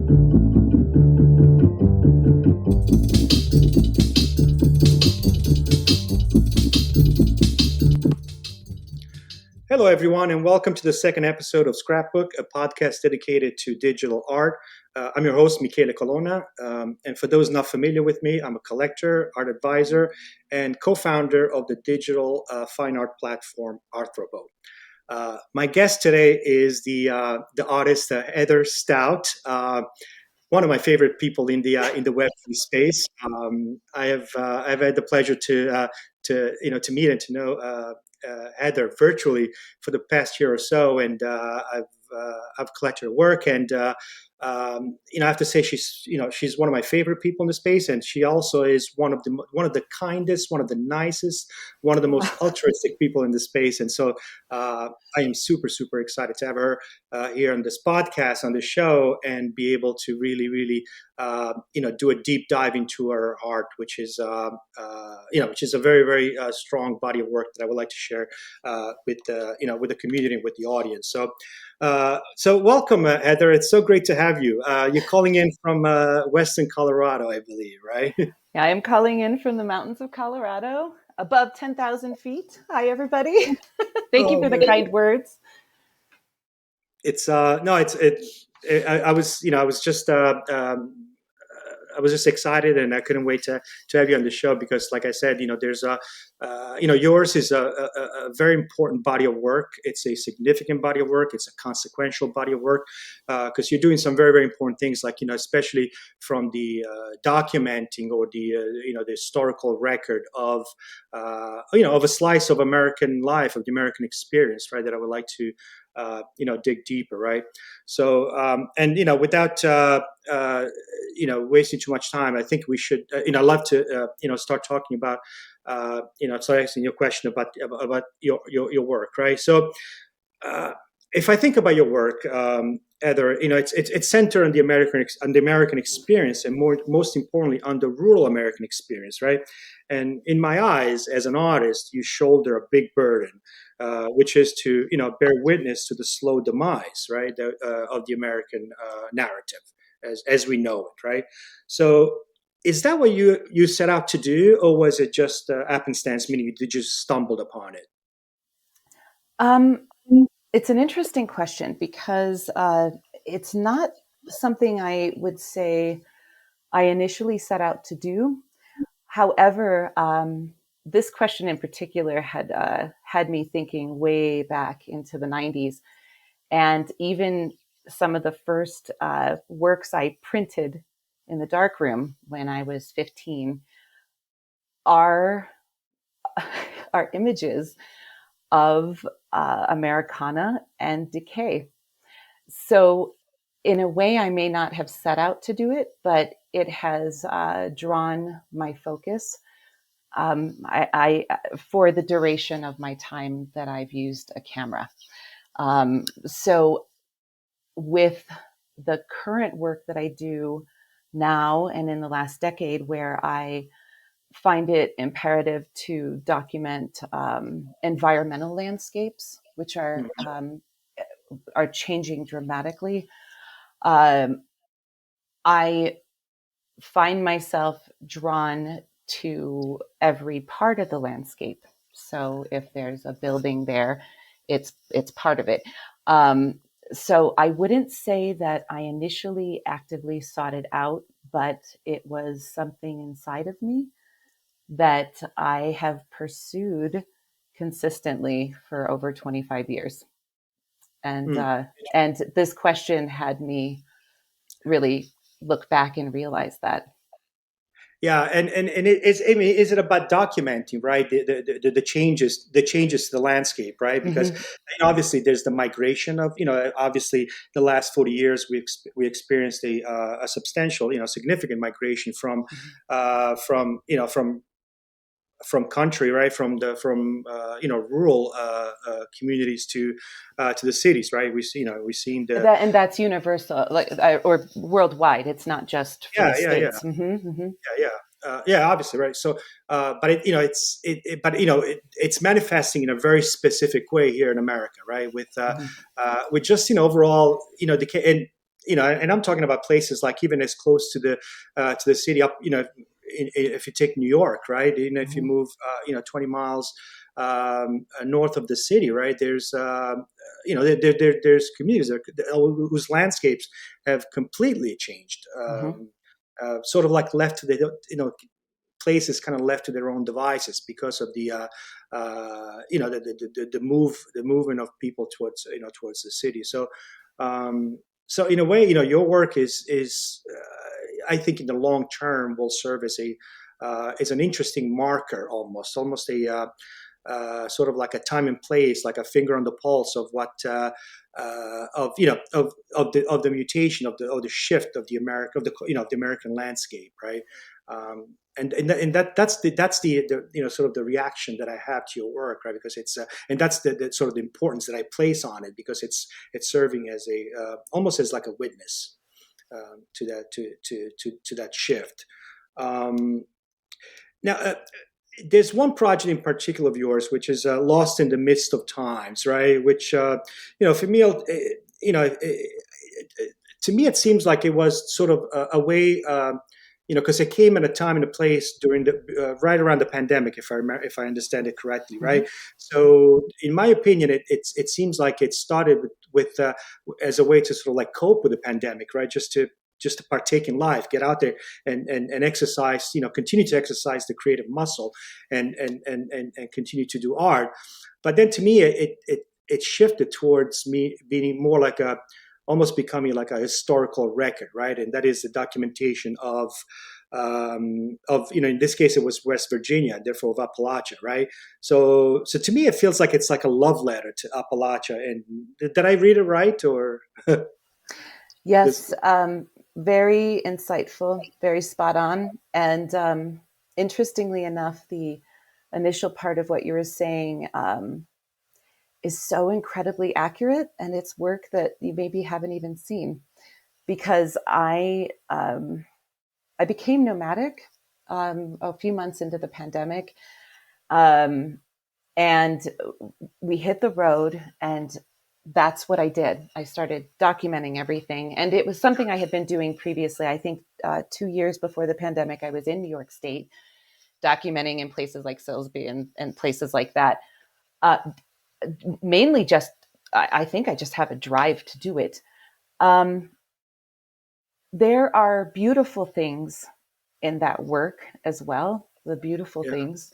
Hello, everyone, and welcome to the second episode of Scrapbook, a podcast dedicated to digital art. I'm your host, Michele Colonna, and for those not familiar with me, I'm a collector, art advisor, and co-founder of the digital fine art platform Arthrobo. My guest today is the artist Heather Stout. One of my favorite people in the Web3 space. I've had the pleasure to meet and to know Heather virtually for the past year or so, and I've collected her work, and I have to say she's one of my favorite people in the space, and she also is one of the kindest, one of the nicest, one of the most altruistic people in the space, and so I am super excited to have her here on this podcast, on the show, and be able to really do a deep dive into her art, which is a very strong body of work that I would like to share with the community and with the audience. So welcome, Heather. It's so great to have you. You're calling in from Western Colorado, I believe, right? Yeah, I am calling in from the mountains of Colorado, above 10,000 feet. Hi, everybody. Thank you for the kind words. It's no, it's it. I was just excited, and I couldn't wait to have you on the show because, like I said, there's yours is a very important body of work. It's a significant body of work. It's a consequential body of work because you're doing some very important things, like especially from the documenting or the historical record of of a slice of American life, of the American experience, right? That I would like to dig deeper, right? So, without wasting too much time, I think we should, I'd love to, start talking about, start asking your question about your work, right? So, if I think about your work, Heather, it's centered on the American experience, and most importantly, on the rural American experience, right? And in my eyes, as an artist, you shoulder a big burden, which is to bear witness to the slow demise, right, of the American narrative as we know it, right? So, is that what you set out to do, or was it just happenstance, meaning you just stumbled upon it? It's an interesting question because it's not something I would say I initially set out to do. However, this question in particular had me thinking way back into the 90s. And even some of the first works I printed in the darkroom when I was 15 are images of Americana and decay. So in a way, I may not have set out to do it, but it has drawn my focus for the duration of my time that I've used a camera. So with the current work that I do now and in the last decade, where I find it imperative to document environmental landscapes, which are changing dramatically. I find myself drawn to every part of the landscape. So if there's a building there, it's part of it. So I wouldn't say that I initially actively sought it out, but it was something inside of me that I have pursued consistently for over 25 years. And this question had me really look back and realize that. Yeah, and it's, I mean, is it about documenting, right? The changes to the landscape, right? Because obviously there's the migration of, obviously the last 40 years we experienced a substantial, significant migration from country, right? From rural communities to the cities, right? We've seen that, and that's universal, or worldwide. It's not just for the States. Obviously, right. So, but it's manifesting in a very specific way here in America, right? With just overall, decay. And and I'm talking about places like even as close to the city up, if you take New York, right? If you Mhm. move, 20 miles north of the city, right? There's communities whose landscapes have completely changed. Mhm. Sort of like left to the, places kind of left to their own devices because of the movement of people towards the city. Um, so in a way, your work is I think in the long term will serve as an interesting marker, almost a sort of like a time and place, like a finger on the pulse of what of the mutation of the shift of the America of the of the American landscape, right? That's the sort of the reaction that I have to your work, right? Because it's and that's the sort of the importance that I place on it, because it's serving as a almost as like a witness to that shift. Um, now, there's one project in particular of yours which is Lost in the Midst of Times, right? Which for me, to me, it seems like it was sort of a way, because it came at a time and a place during the right around the pandemic, if I understand it correctly, Mhm. right? So, in my opinion, it seems like it started with as a way to sort of like cope with the pandemic, right? Just to partake in life, get out there and exercise, continue to exercise the creative muscle and continue to do art. But then to me, it shifted towards me being more like a almost becoming like a historical record, right? And that is the documentation of in this case it was West Virginia, therefore of Appalachia, right? So to me it feels like it's like a love letter to Appalachia. And did I read it right, or this? Yes, very insightful, very spot on. And interestingly enough, the initial part of what you were saying is so incredibly accurate, and it's work that you maybe haven't even seen. Because I became nomadic a few months into the pandemic, um, and we hit the road, and that's what I did. I started documenting everything, and it was something I had been doing previously. I think 2 years before the pandemic, I was in New York State documenting in places like Silsby and places like that. Uh, Mainly just, I think I just have a drive to do it. Um, there are beautiful things in that work as well, the beautiful Yeah, things.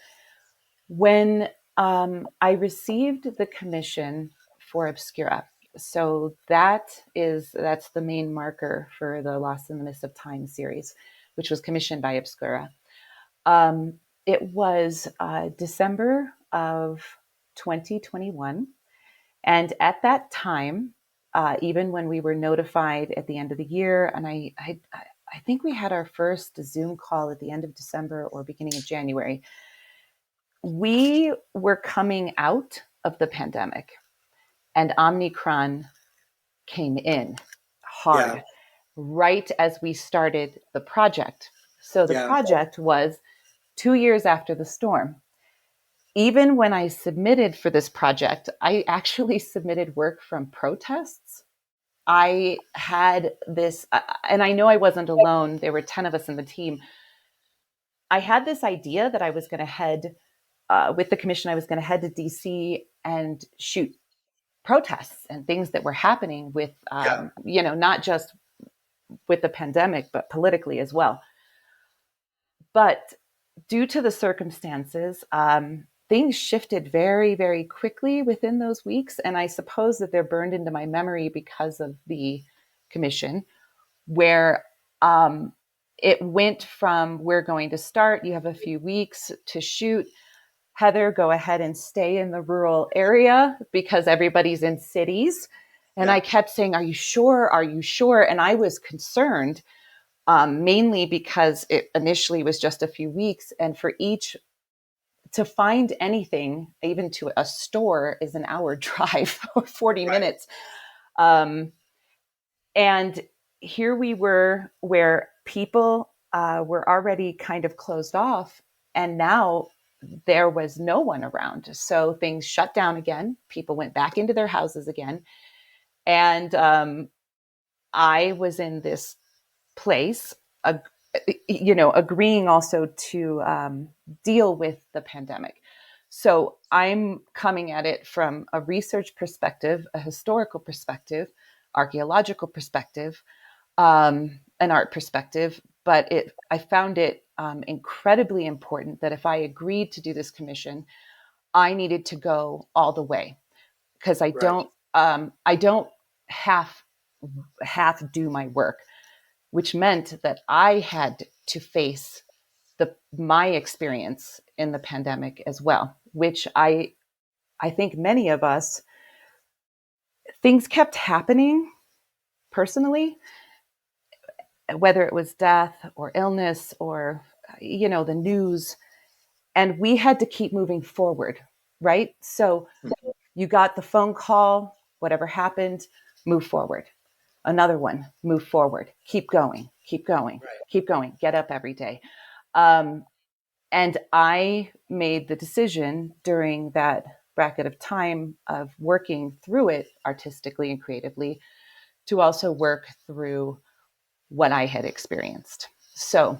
When I received the commission for Obscura, so that's the main marker for the Lost in the Mist of Time series, which was commissioned by Obscura. Um, it was December of 2021, and at that time, even when we were notified at the end of the year, and I think we had our first Zoom call at the end of December or beginning of January, we were coming out of the pandemic, and Omicron came in yeah, hard right as we started the project. So the yeah, project was 2 years after the storm. Even when I submitted for this project, I actually submitted work from protests. I had this, and I know I wasn't alone. There were 10 of us in the team. I had this idea that I was going to head, with the commission, I was going to head to DC and shoot protests and things that were happening with, yeah, not just with the pandemic, but politically as well. But due to the circumstances, things shifted very, very quickly within those weeks. And I suppose that they're burned into my memory because of the commission, where it went from we're going to start, you have a few weeks to shoot. Heather, go ahead and stay in the rural area because everybody's in cities. And yeah, I kept saying, are you sure? Are you sure? And I was concerned, mainly because it initially was just a few weeks. And for each, to find anything, even to a store, is an hour drive or 40 right, minutes. Um, and here we were where people were already kind of closed off. And now there was no one around. So things shut down again. People went back into their houses again. And I was in this place, uh, agreeing also to deal with the pandemic. So I'm coming at it from a research perspective, a historical perspective, archaeological perspective, an art perspective. But I found it incredibly important that if I agreed to do this commission, I needed to go all the way because Right. I don't half half do my work, which meant that I had to face my experience in the pandemic as well, which I think many of us, things kept happening personally, whether it was death or illness or the news, and we had to keep moving forward, right? So Mhm. you got the phone call, whatever happened, move forward. Another one, move forward, keep going, keep going, Right. keep going, get up every day. Um, and I made the decision during that bracket of time of working through it artistically and creatively to also work through what I had experienced. So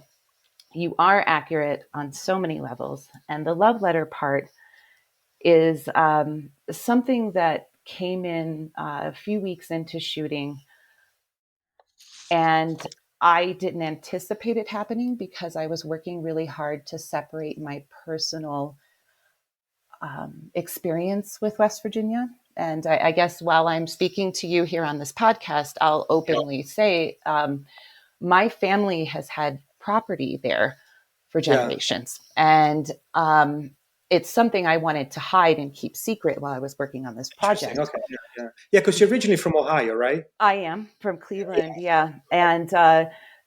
you are accurate on so many levels. And the love letter part is something that came in a few weeks into shooting. And I didn't anticipate it happening because I was working really hard to separate my personal experience with West Virginia. And I guess while I'm speaking to you here on this podcast, I'll openly say my family has had property there for Yeah. generations. And it's something I wanted to hide and keep secret while I was working on this Interesting. project. Okay. Yeah. Yeah. Yeah. Because you're originally from Ohio, right? I am from Yeah. Cleveland, yeah. And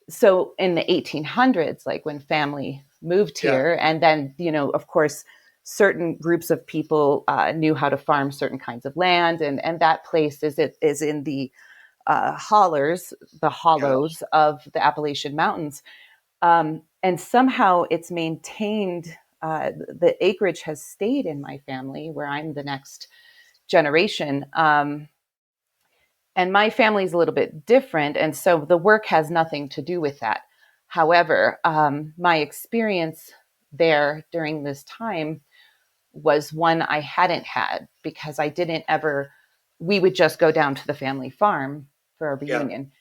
so in the 1800s, like when family moved Yeah. here, and then, of course, certain groups of people knew how to farm certain kinds of land. And that place is in the the Yeah. hollows of the Appalachian Mountains. And somehow it's maintained, the acreage has stayed in my family where I'm the next generation. And my family is a little bit different. And so the work has nothing to do with that. However, my experience there during this time was one I hadn't had because I didn't ever, we would just go down to the family farm for a Yeah. reunion.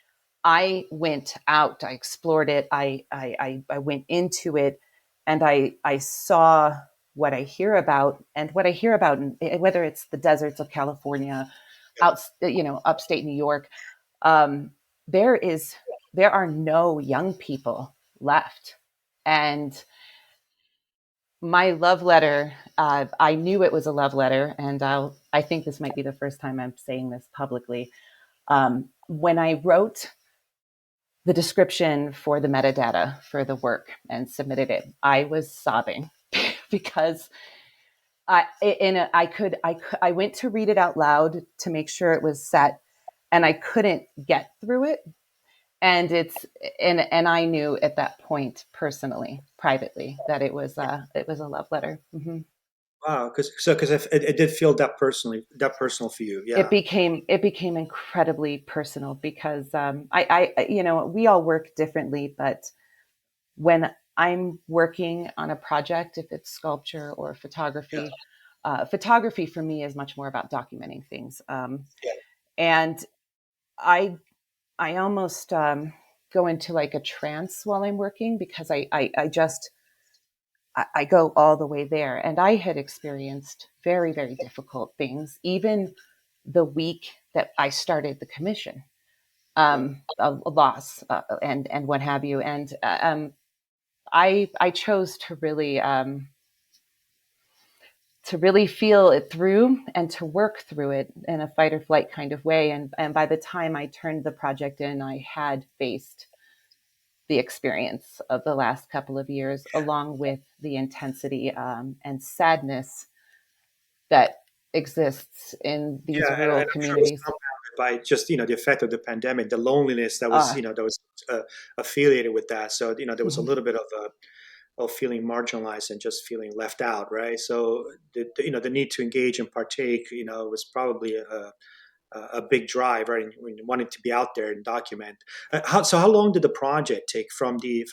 I went out, I explored it, I went into it, and I saw what I hear about, and what I hear about, whether it's the deserts of California, Yeah. upstate New York, um, there is there are no young people left, and my love letter. I knew it was a love letter, and I think this might be the first time I'm saying this publicly. When I wrote the description for the metadata for the work and submitted it, I was sobbing because I went to read it out loud to make sure it was set, and I couldn't get through it. And and I knew at that point personally, privately, that it was a love letter. Mm-hmm. Wow. Because it did feel that personal for you. Yeah. It became incredibly personal because we all work differently, but when I'm working on a project, if it's sculpture or Yeah. photography, photography for me is much more about documenting things. Yeah. And I I almost go into like a trance while I'm working because I just I go all the way there. And I had experienced very, very difficult things, even the week that I started the commission, Yeah. a loss and what have you. And I chose to really feel it through and to work through it in a fight or flight kind of way. And by the time I turned the project in, I had faced the experience of the last couple of years, along with the intensity and sadness that exists in these Yeah, rural and I'm sure it was communities. compounded by just the effect of the pandemic, the loneliness Uh, that was affiliated with that. So there was a mhm. little bit of feeling marginalized and just feeling left out, right? So the need to engage and partake was probably a big drive, right? And wanting to be out there and document. How long did the project take from the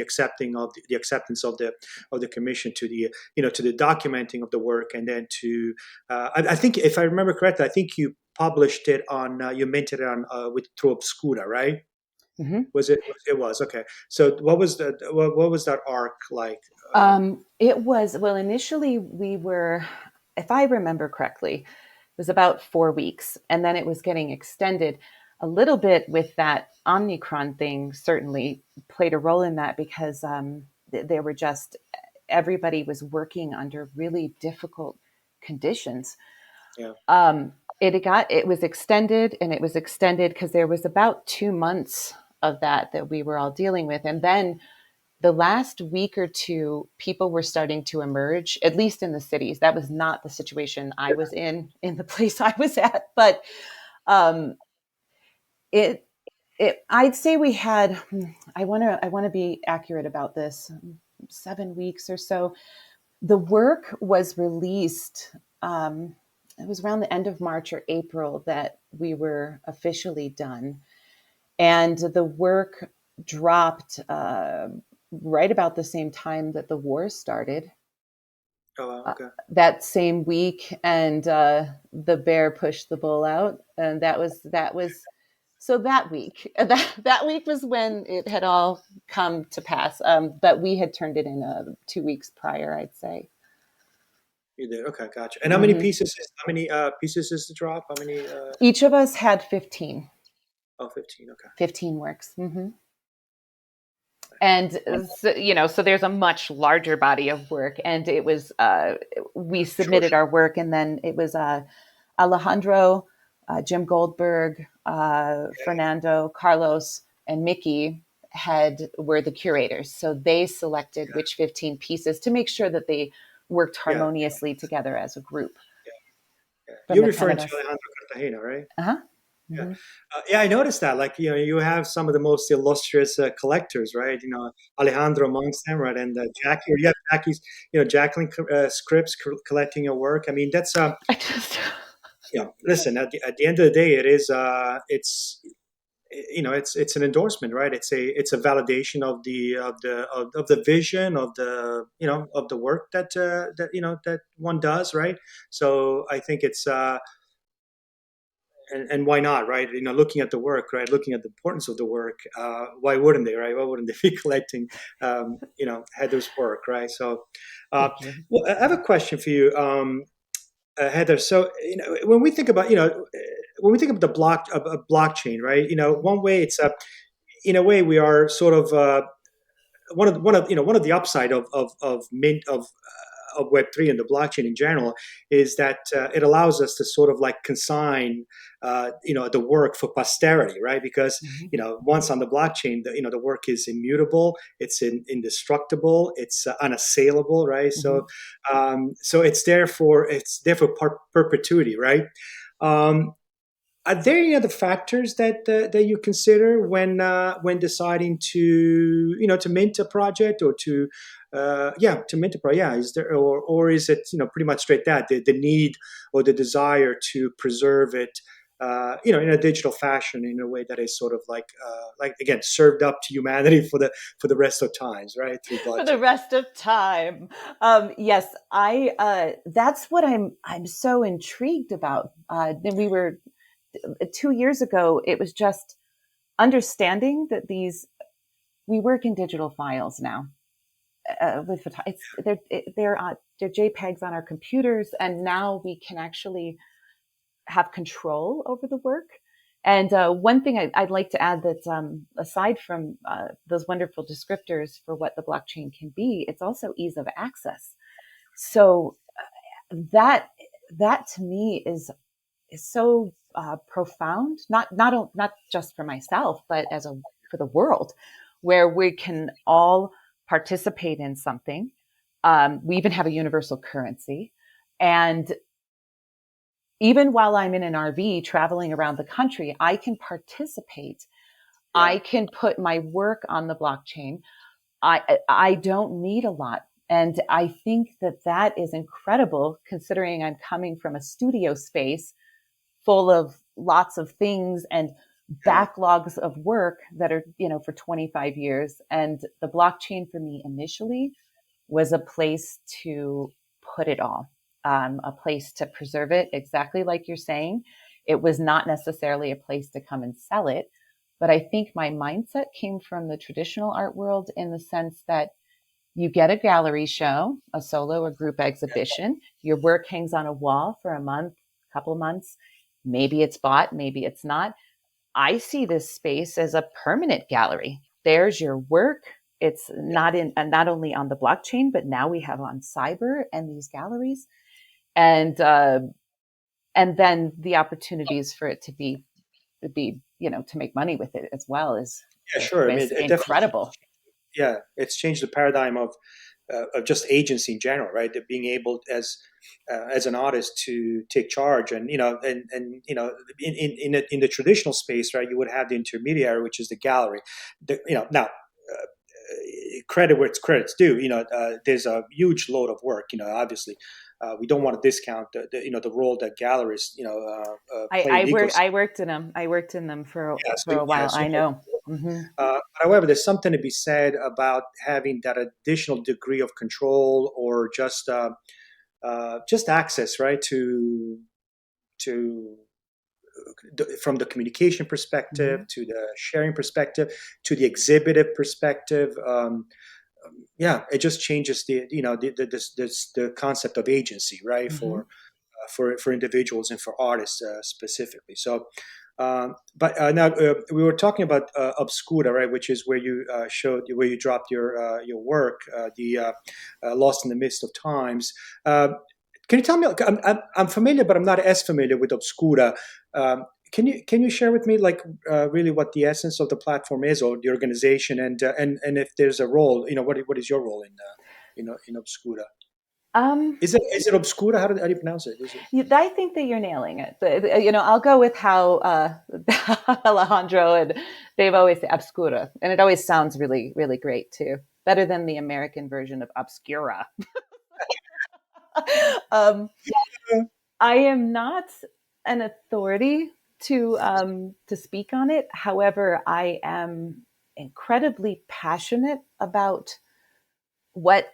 accepting of the acceptance of the commission to the to the documenting of the work, and then to I think, if I remember correctly, I think you published it on you minted it on with through Obscura, right? Mhm. Was it? It was okay. So what was that arc like? It was, well, initially we were, if I remember correctly, it was about 4 weeks. And then it was getting extended a little bit with that Omicron thing, certainly played a role in that because they were just, everybody was working under really difficult conditions. Yeah. It was extended, and it was extended because there was about 2 months of that we were all dealing with. And then the last week or two, people were starting to emerge, at least in the cities. That was not the situation I was in the place I was at. But um, it, I'd say we had, I want to be accurate about this, 7 weeks or so. The work was released. It was around the end of March or April that we were officially done. And the work dropped right about the same time that the war started, Oh, wow, okay. that same week. And the bear pushed the bull out. And so that week, that week was when it had all come to pass. But we had turned it in 2 weeks prior, I'd say. You did. Okay, gotcha. And Hmm. how many pieces is the drop? How many Each of us had 15, oh, 15. Okay. 15 works. Hmm. And so, so there's a much larger body of work, and it was we Sure, submitted sure. our work, and then it was Alejandro, Jim Goldberg, Fernando, Carlos, and Mickey were the curators. So they selected which 15 pieces to make sure that they worked Yeah, harmoniously together as a group yeah, yeah. from You're the 10 referring of to us. Alejandro Cartagena, right? Uh-huh. Yeah. Hmm. Yeah, I noticed that. Like, you have some of the most illustrious collectors, right? Alejandro amongst them, right? And Jackie, or you have Jackie's, Jacqueline Scripps collecting your work. I mean, that's I just listen, at the end of the day, it is it's an endorsement, right? It's a validation of the vision of the of the work that one does, right? So I think it's and why not, right? Looking at the work, right? Looking at the importance of the work, why wouldn't they, right? Why wouldn't they be collecting Heather's work, right? So thank you. well, I have a question for you, Heather. So when we think about when we think of the blockchain, right? One way it's a in a way we are sort of one of the upside of mint of Web3 and the blockchain in general is that it allows us to sort of like consign the work for posterity, right? Because Hmm. once on the blockchain, the work is immutable, it's indestructible, it's unassailable, right? Hmm. So it's there for perpetuity, right? Um, are there any other factors that you consider when deciding to to mint a project, or to mint a project? Yeah, is there, or is it pretty much straight that the need or the desire to preserve it in a digital fashion, in a way that is sort of like again served up to humanity for the rest of times, right, through For the blockchain. rest of time. Yes, I. That's what I'm so intrigued about. Then we were 2 years ago. It was just understanding that we work in digital files now. With they're JPEGs on our computers, and now we can actually have control over the work. And one thing I'd like to add, that aside from those wonderful descriptors for what the blockchain can be, it's also ease of access. So that that to me is so profound, not just for myself, but for the world, where we can all participate in something. We even have a universal currency, and even while I'm in an RV traveling around the country, I can participate. Yeah, I can put my work on the blockchain. I don't need a lot. And I think that is incredible, considering I'm coming from a studio space full of lots of things and Yeah. backlogs of work that are, for 25 years. And the blockchain for me initially was a place to put it all, a place to preserve it, exactly like you're saying. It was not necessarily a place to come and sell it. But I think my mindset came from the traditional art world in the sense that you get a gallery show, a solo or group exhibition, your work hangs on a wall for a month, couple months. Maybe it's bought, maybe it's not. I see this space as a permanent gallery. There's your work. It's not in, and not only on the blockchain, but now we have on cyber and these galleries, and then the opportunities for it to be to make money with it as well Yeah, sure. I mean, is it definitely, incredible. yeah, it's changed the paradigm of just agency in general, right? That being able as an artist to take charge, and in the traditional space, right, you would have the intermediary, which is the gallery. Now. Credit where it's credit's due. There's a huge load of work. Obviously, we don't want to discount the role that galleries I, play in I the work ecosystem. I worked in them. I worked in them Yeah, for a while. so I know. Hmm. however, there's something to be said about having that additional degree of control, or just access, right, to from the communication perspective, Hmm. to the sharing perspective, to the exhibitive perspective. Yeah, it just changes the concept of agency, right, Hmm. for individuals and for artists specifically. So, but now we were talking about Obscura, right, which is where you showed where you dropped your work, the Lost in the Midst of Times. Uh, can you tell me? I'm familiar, but I'm not as familiar with Obscura. Um, can you share with me, like, really what the essence of the platform is, or the organization, and if there's a role, what is your role in Obscura? Um, Is it Obscura? How do you pronounce it? Is it? I think that you're nailing it. I'll go with how Alejandro and they've always said obscura, and it always sounds really, really great too. Better than the American version of obscura. um, I am not an authority to speak on it. However, I am incredibly passionate about what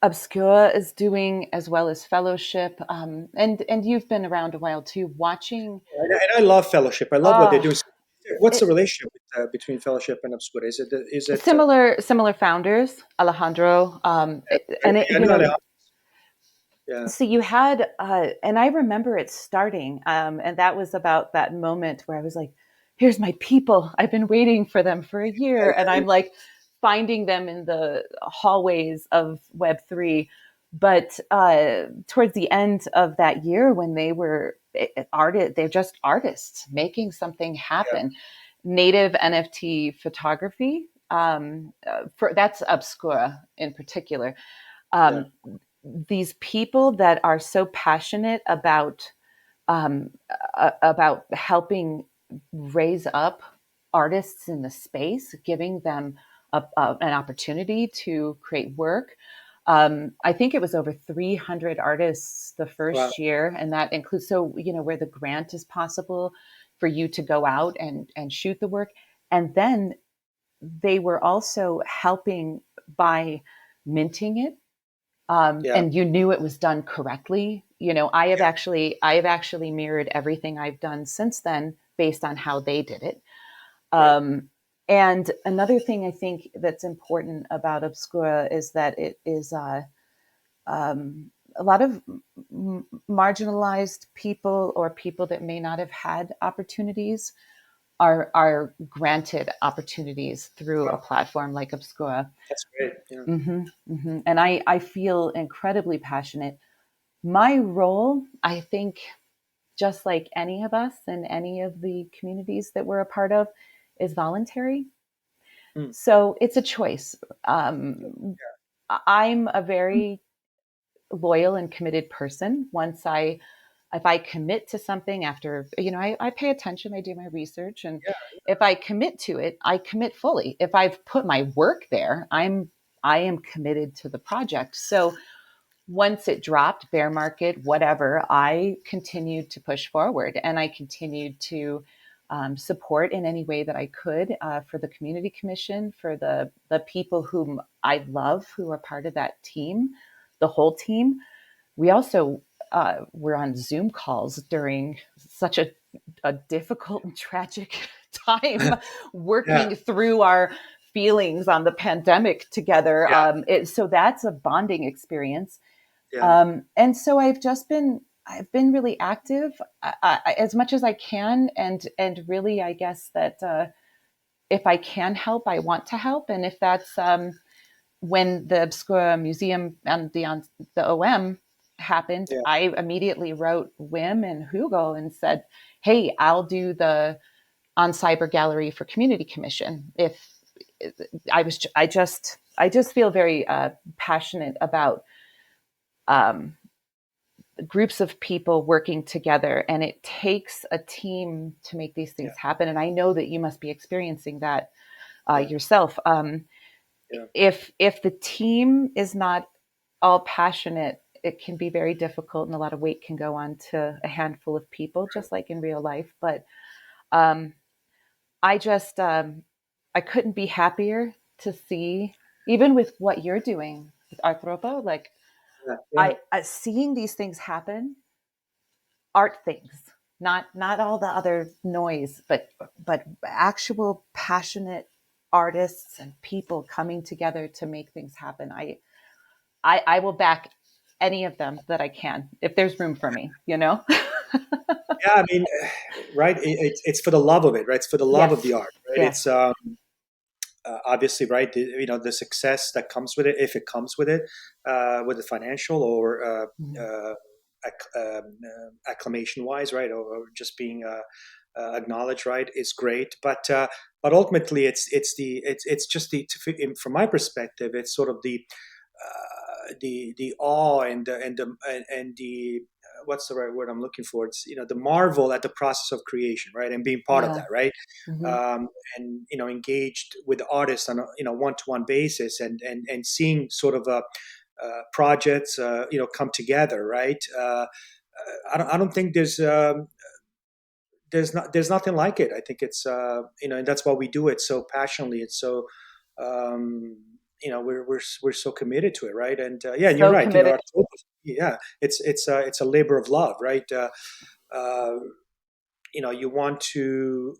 Obscura is doing, as well as Fellowship. And you've been around a while too, watching. And I love Fellowship. I love what they're Uh, doing. What's the it, relationship between Fellowship and Obscura? Is it? similar founders, Alejandro, and it, Yeah, no, no, yeah, so you had, and I remember it starting, and that was about that moment where I was like, "Here's my people. I've been waiting for them for a year," and I'm like finding them in the hallways of Web3. But towards the end of that year, when they were they're just artists making something yeah, happen. Native NFT photography. For that's Obscura in particular. yeah, Um, these people that are so passionate um, about helping raise up artists in the space, giving them an opportunity to create work. I think it was over 300 artists the wow, first year, and that includes where the grant is possible for you to go out and shoot the work, and then they were also helping by minting it, yeah, and you knew it was done correctly. I have actually mirrored everything I've done since then based on how they did it. right, And another thing I think that's important about Obscura is that it is a lot of marginalized people, or people that may not have had opportunities, are granted opportunities through a wow, platform like Obscura. that's great. Yeah, And I feel incredibly passionate. My role, I think, just like any of us in any of the communities that we're a part of, is voluntary. mm, So it's a choice. I'm a very loyal and committed person. If I commit to something after, I pay attention, I do my research. And yeah, if I commit to it, I commit fully. If I've put my work there, I am committed to the project. So once it dropped, bear market, whatever, I continued to push forward, and I continued to support in any way that I could, for the community commission, for the people whom I love, who are part of that team, the whole team. We also were on Zoom calls during such a difficult and tragic time, Yeah, working through our feelings on the pandemic together. yeah, So that's a bonding experience. yeah, And so I've been really active, as much as I can, and really, I guess that if I can help, I want to help, and if that's when the Obscura Museum and the OM happened, yeah, I immediately wrote Wim and Hugo and said, "Hey, I'll do the on Cyber Gallery for Community Commission." If I just feel very passionate about um, groups of people working together, and it takes a team to make these yeah, things happen. And I know that you must be experiencing that yeah, yourself. yeah, If the team is not all passionate, it can be very difficult, and a lot of weight can go on to a handful of people, just like in real life. But um, I just I couldn't be happier to see, even with what you're doing with Arthropo, like yeah, yeah. I seeing these things happen, art things, not all the other noise, but actual passionate artists and people coming together to make things happen. I will back any of them that I can if there's room for me, you know? Yeah, I mean, right? It's for the love of it, right? It's for the love of Yes. the art, right? Yes. It's obviously right. The success that comes with it, if it comes with the financial or Mhm. acclamation wise, right, or just being acknowledged, right, is great. But ultimately, it's just from my perspective, it's sort of the awe and the what's the right word I'm looking for? It's the marvel at the process of creation, right, and being part of Yeah. that, right, Hmm. um, and engaged with the artist on a one-to-one basis, and seeing sort of a projects come together, right. I don't think there's nothing like it. I think it's and that's why we do it so passionately. It's so um, we're so committed to it, right? And yeah, and you're So right. committed. Yeah, it's a labor of love, right? Uh, you want to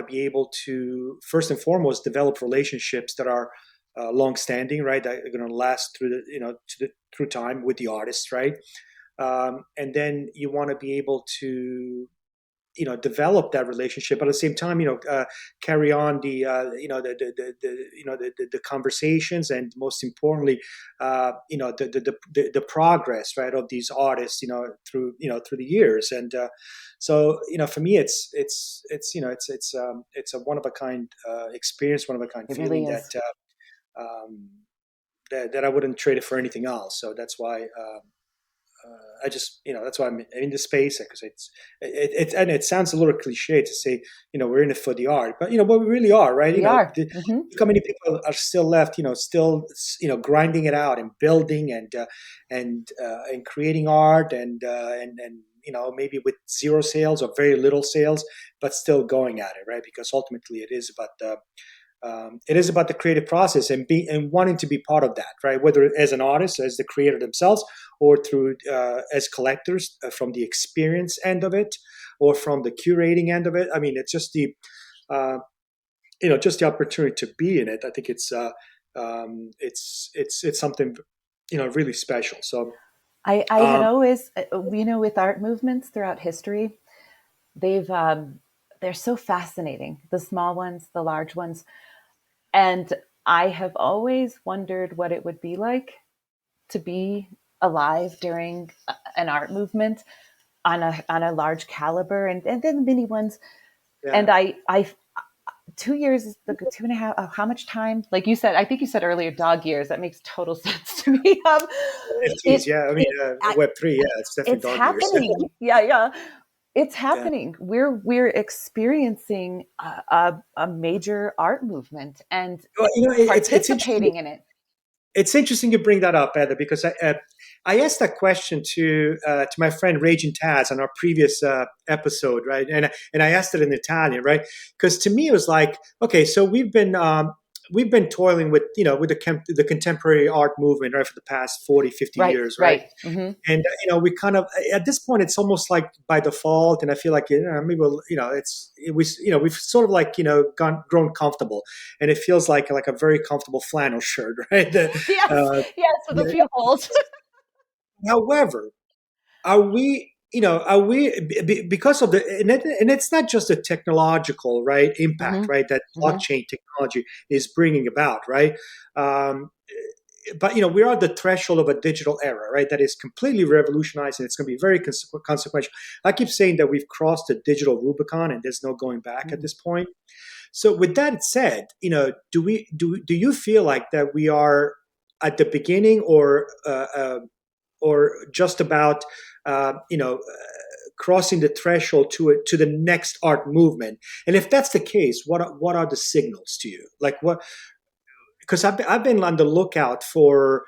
be able to first and foremost develop relationships that are long-standing, right? That are going to last through through time with the artists, right? And then you want to be able to develop that relationship, but at the same time carry on the conversations, and most importantly the progress, right, of these artists through the years. And so for me it's a one of a kind experience, one of a kind It feeling really is. um, that I wouldn't trade it for anything else. So that's why I just, that's why I'm in the space, because and it sounds a little cliche to say, we're in it for the art, but but we really are, right? We are. Hmm. Look how many people are still left, still, grinding it out and building and creating art and maybe with zero sales or very little sales, but still going at it, right? Because ultimately it is about the creative process and wanting to be part of that, right? Whether as an artist, as the creator themselves, or through as collectors from the experience end of it, or from the curating end of it. I mean, it's just uh, just the opportunity to be in it. I think it's something really special. So I had um, always, with art movements throughout history, they've they're so fascinating. The small ones, the large ones, and I have always wondered what it would be like to be alive during an art movement on a large caliber, and then the mini ones. yeah, And I 2 years is the 2.5. Oh, how much time? Like you said, I think you said earlier, dog years. That makes total sense to me. NFTs, It yeah. I mean, it Web3, yeah, it's definitely it's dog years. happening. Yeah, yeah. It's Yeah. happening. We're experiencing a major art movement and Well, it's interesting. participating in it. It's interesting you bring that up, Heather, because I asked that question to my friend Raging Taz on our previous episode, right? And I asked it in Italian, right? Because to me it was like, okay, so we've been toiling with with the contemporary art movement, right, for the past 40, 50 Right, years, right? right. Hmm. And we kind of, at this point it's almost like by default, and I feel like maybe we've sort of like grown comfortable, and it feels like a very comfortable flannel shirt, right? Yes, Uh, yes, with a yeah. few holes. However, are we are we because of and it's not just a technological, right, impact, Hmm. right, that Hmm. blockchain technology is bringing about, right? um, but we're at the threshold of a digital era, right, that is completely revolutionized, and it's going to be very consequential. I keep saying that we've crossed the digital Rubicon and there's no going back at this point. So with that said, do you feel like that we are at the beginning, or just about crossing the threshold to the next art movement? And if that's the case, what are the signals to you? Like what? Because I've been on the lookout for,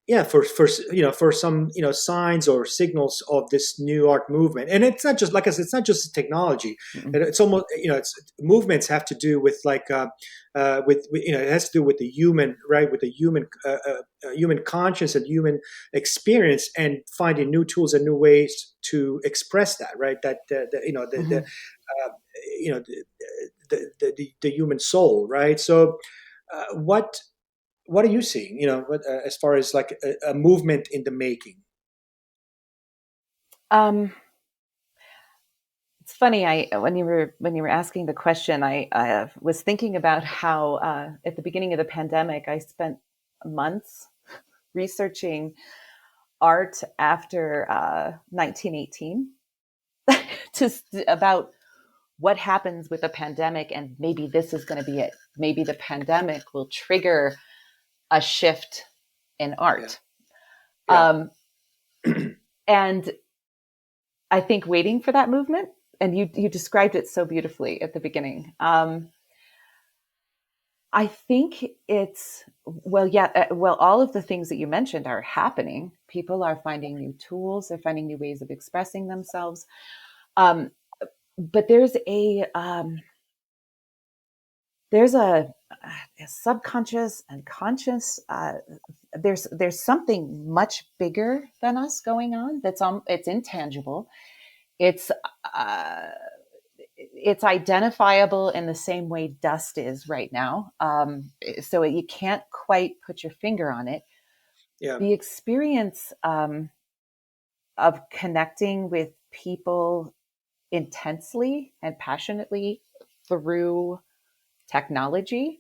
yeah, for for some signs or signals of this new art movement. And it's not just, like I said, it's not just technology. Hmm. And it's almost, it's movements have to do with like it has to do with the human, right, with the human conscience and human experience, and finding new tools and new ways to express that, right, that the Hmm. uh, you know the human soul, right? So what are you seeing, as far as like a movement in the making? Um, it's funny. I when you were asking the question, I was thinking about how at the beginning of the pandemic, I spent months researching art after 1918 to about what happens with a pandemic, and maybe this is going to be it. Maybe the pandemic will trigger a shift in Yeah, art. yeah, Um, and I think waiting for that movement, and you described it so beautifully at the beginning. I think it's well, yeah, well, all of the things that you mentioned are happening. People are finding new tools, they're finding new ways of expressing themselves. Um, but there's a subconscious and conscious. There's something much bigger than us going on. It's intangible. It's uh, it's identifiable in the same way dust is right now. So you can't quite put your finger on it. yeah, The experience of connecting with people intensely and passionately through technology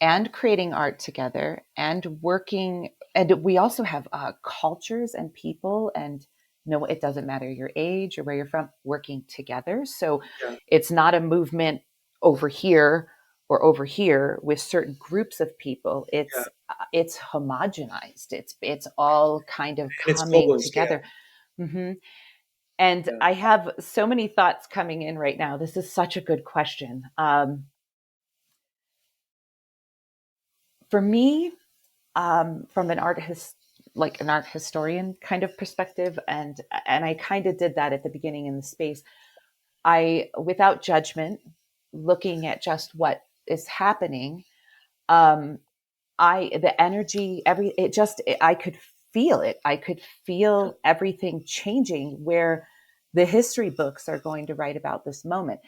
and creating art together and working. And we also have cultures and people, and it doesn't matter your age or where you're from, working together. So yeah, it's not a movement over here or over here with certain groups of people. yeah. It's homogenized. It's all kind of And it's coming global. Yeah, together. Hmm. And yeah, I have so many thoughts coming in right now. This is such a good question. For me, from like an art historian kind of perspective, and I kind of did that at the beginning in the space. I, without judgment, looking at just what is happening, um, the energy, I could feel it. I could feel everything changing. Where the history books are going to write about this moment,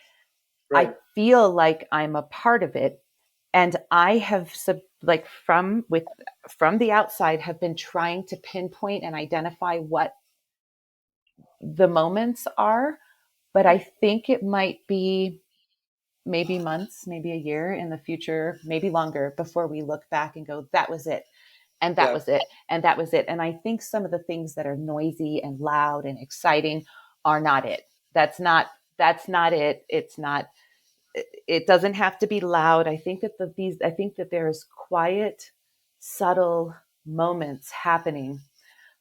I right. feel like I'm a part of it, and I have like from the outside have been trying to pinpoint and identify what the moments are, but I think it might be maybe months, maybe a year in the future, maybe longer, before we look back and go, that was it, and that Yeah, was it, and that was it. And I think some of the things that are noisy and loud and exciting are not it. That's not it. It doesn't have to be loud. I think that there's quiet, subtle moments happening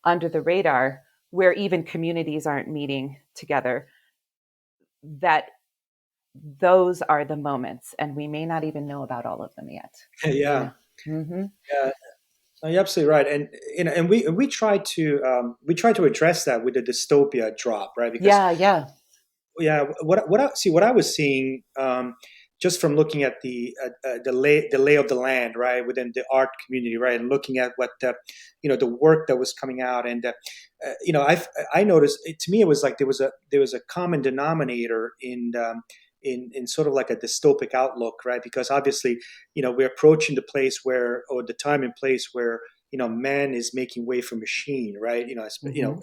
under the radar where even communities aren't meeting together. That those are the moments, and we may not even know about all of them yet. You yeah, know. Hmm. yeah. No, you're absolutely right, and and we try to address that with the dystopia drop, right? Because Yeah, yeah. yeah, what I was seeing, just from looking at the lay of the land, right, within the art community, right, and looking at what the work that was coming out, and I noticed to me it was like there was a common denominator in sort of like a dystopic outlook, right? Because obviously, we're approaching the place where, or the time and place where, man is making way for machine, right? Hmm.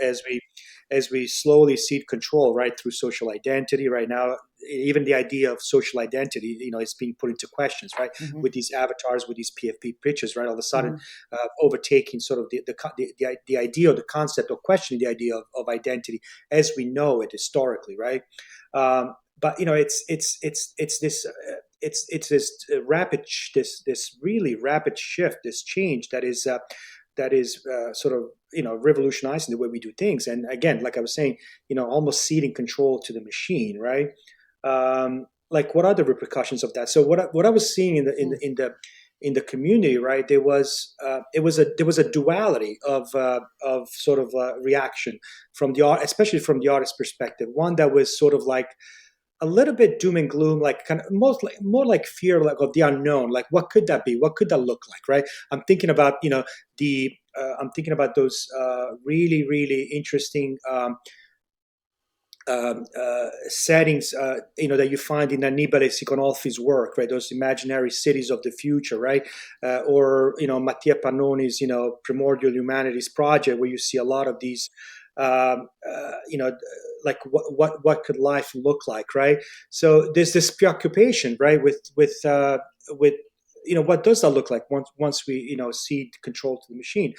As we slowly cede control, right, through social identity. Right now, even the idea of social identity, is being put into questions, right, Hmm. with these avatars, with these PFP pictures, right, all of a sudden, Hmm. overtaking sort of the idea, or the concept, or questioning the idea of identity as we know it historically, right? But it's this. It's this this really rapid shift, this change that is sort of revolutionizing the way we do things. And again, like I was saying, almost ceding control to the machine, right? Like, what are the repercussions of that? So what I was seeing in the community, right? There was a duality of sort of reaction from the art, especially from the artist's perspective. One that was sort of like a little bit doom and gloom, like kind of more like fear, like of the unknown, like what could that be, what could that look like, right? I'm thinking about the I'm thinking about those really interesting settings, that you find in Annibale Siconolfi's work, right? Those imaginary cities of the future, right? Or Mattia Pannoni's, Primordial Humanities project, where you see a lot of these, like what could life look like, right? So there's this preoccupation, right, with what does that look like once we cede control to the machine.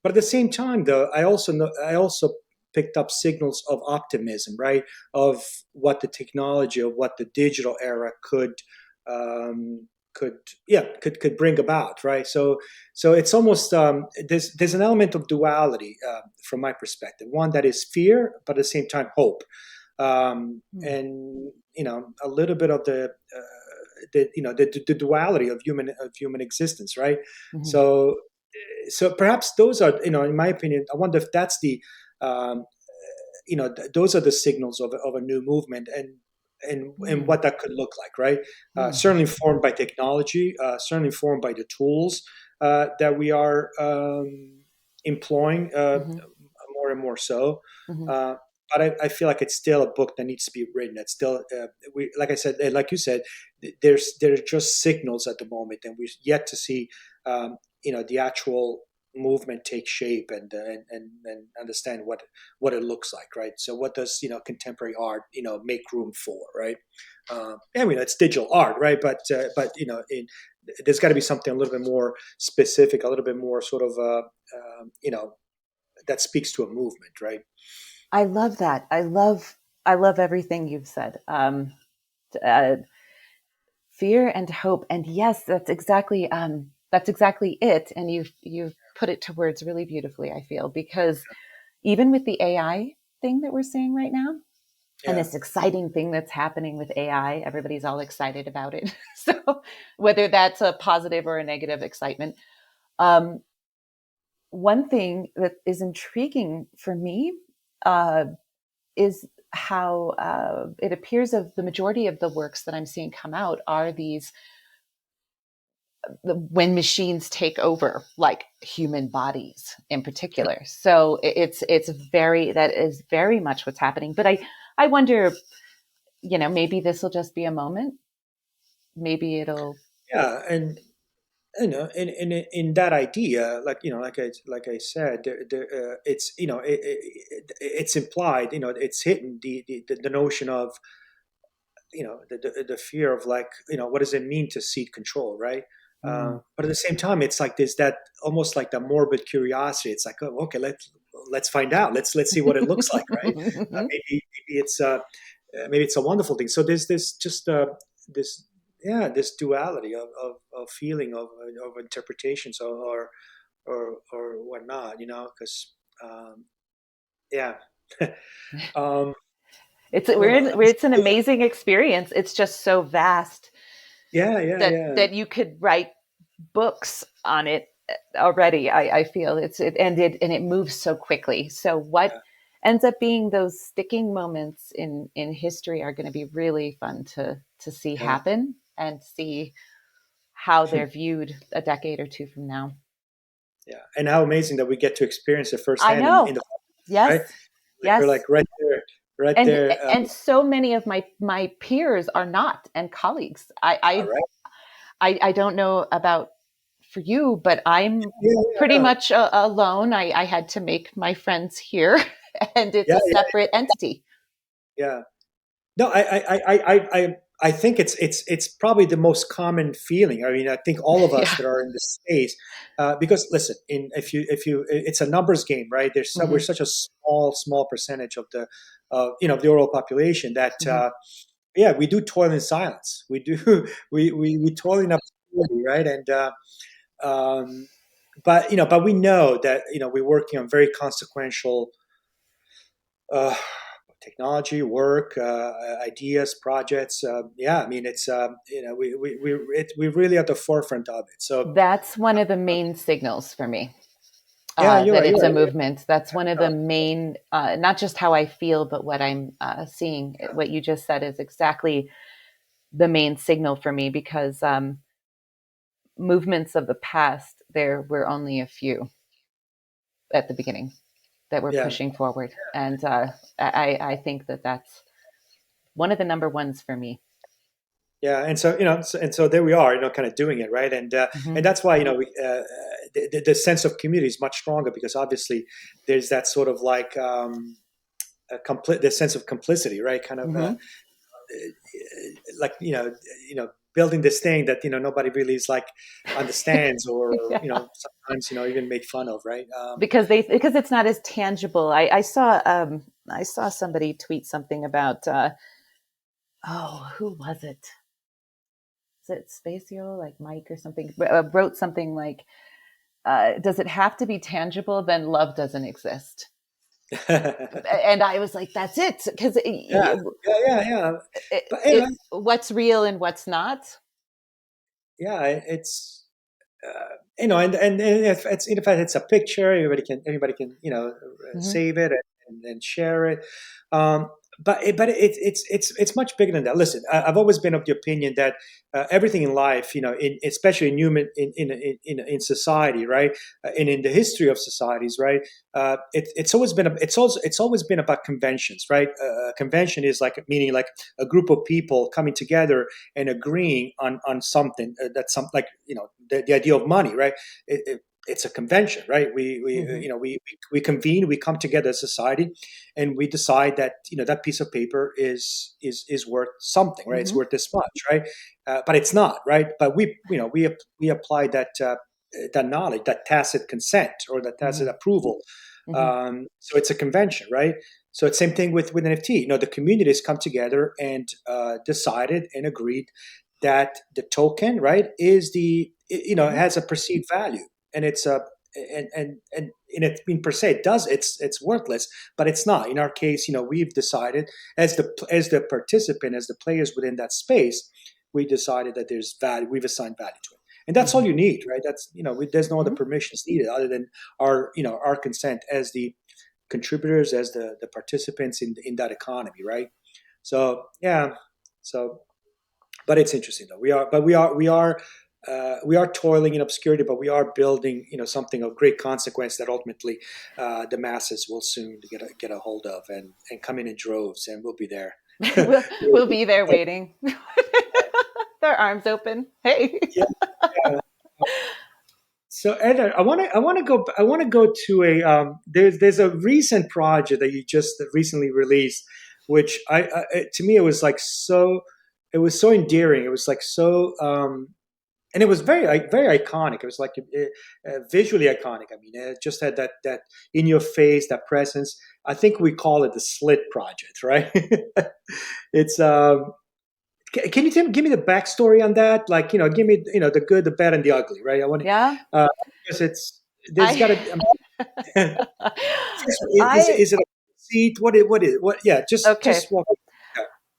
But at the same time, though, I also picked up signals of optimism, right? Of what the technology, of what the digital era um, could could bring about, right? So it's almost there's an element of duality from my perspective. One that is fear, but at the same time hope, and a little bit of the duality of human existence, right? Hmm. So perhaps those are, in my opinion, I wonder if that's the um, those are the signals of a new movement, and Hmm. what that could look like, right? Hmm. Certainly informed by technology, certainly informed by the tools that we are employing Hmm. more and more so. Hmm. Uh, but I feel like it's still a book that needs to be written. It's still, we, like I said, like you said, there's just signals at the moment, and we're yet to see, the actual movement take shape, and understand what it looks like, right? So what does contemporary art make room for, right? I mean, it's digital art, right? But there's got to be something a little bit more specific, a little bit more sort of that speaks to a movement, right? I love that. I love everything you've said. Uh, Fear and hope, and yes, that's exactly it. And you've put it to words really beautifully. I feel, because even with the AI thing that we're seeing right now, and Yeah, this exciting thing that's happening with AI, everybody's all excited about it. So whether that's a positive or a negative excitement, um, one thing that is intriguing for me uh, is how it appears of the majority of the works that I'm seeing come out are these when machines take over, like human bodies in particular. So it's very, that is very much what's happening. But I wonder, maybe this will just be a moment. Maybe it'll. yeah, and in that idea, like like I said, it's it's implied, it's hidden, the notion of the fear of, like, what does it mean to cede control, right? Mm. But at the same time, it's like there's that almost like the morbid curiosity. It's like, oh, okay, let's find out. Let's see what it looks like, right? Maybe it's a wonderful thing. So there's this just this this duality of feeling, of interpretations, or whatnot, because yeah. um, It's well, it's an amazing experience. It's just so vast yeah, yeah, that yeah. that you could write books on it already. I feel and it moves so quickly. So what ends up being those sticking moments in history are going to be really fun to see Yeah. happen and see how they're viewed a decade or two from now. Yeah. And how amazing that we get to experience it I firsthand in know. the right. Yes. Like we're Yes. like right there, right And there. and so many of my peers are not, and colleagues. All right. I don't know about for you, but I'm Yeah. pretty Yeah. much alone. I had to make my friends here, and it's Yeah. a Yeah. separate entity. Yeah. No, I think it's probably the most common feeling. I mean, I think all of us Yeah. that are in this space, because listen, if you, it's a numbers game, right? We're Hmm. such a small percentage of the, of the overall population that, Hmm. yeah, we do toil in silence. We do we toil in obscurity, right? And but we know that we're working on very consequential uh, technology, work, ideas, projects. Yeah, I mean, it's we're really at the forefront of it. So That's one of the main signals for me. yeah, you're That right. You're it's a right. movement. That's one of the main, not just how I feel, but what I'm seeing. What you just said is exactly the main signal for me because movements of the past, there were only a few at the beginning that were Yeah, pushing forward. And I think that that's one of the number ones for me. yeah, and so and so there we are, kind of doing it right, Hmm. and that's why the sense of community is much stronger because obviously there's that sort of like the sense of complicity, right? Kind of Hmm. like building this thing that nobody really is like understands or Yeah. sometimes even made fun of, right? Because it's not as tangible. I saw somebody tweet something about who was it? Is it Spacio, like Mike or something? Wrote something like, "Does it have to be tangible? Then love doesn't exist." And I was like, "That's it," because Yeah, yeah. But what's real and what's not. yeah, it's and if in fact it's a picture, anybody can Hmm. save it and share it. Um, but it's much bigger than that. Listen, I've always been of the opinion that everything in life, especially in human in society, right, and in the history of societies, right, it's always been about conventions, right? Convention is like meaning like a group of people coming together and agreeing on something that's some like the idea of money, right? It's a convention, right? Hmm. We convene, we come together as society, and we decide that that piece of paper is worth something, right? It's Hmm. worth this much, right? But it's not, right? But we apply that knowledge, that tacit consent or that tacit Hmm. approval. Hmm. So it's a convention, right? So it's same thing with NFT. The communities come together and decided and agreed that the token, right, is Hmm. has a perceived value, and it's a and it in per se it does it's worthless, but it's not. In our case, we've decided as the participant, as the players within that space, we decided that there's value. We've assigned value to it, and that's all Hmm. you need, right? That's there's no other Hmm. permissions needed other than our consent as the contributors, as the participants in that economy, right? So yeah, so but it's interesting though. We are toiling in obscurity, but we are building, something of great consequence that ultimately the masses will soon get a hold of and come in droves, and we'll be there. we'll be there waiting. Their arms open. Hey. Yeah. Yeah. So Ed, I want to go to a there's a recent project that you just recently released, which to me it was so endearing. It was like so and it was very like very iconic. It was like visually iconic. I mean, it just had that in your face, that presence. I think we call it the Slit Project, right? It's can you give me the backstory on that? Like, give me the good, the bad, and the ugly, right? I want to Yeah. because it's there's got I to be. Is I is it a seat? What? Yeah, just okay. walk.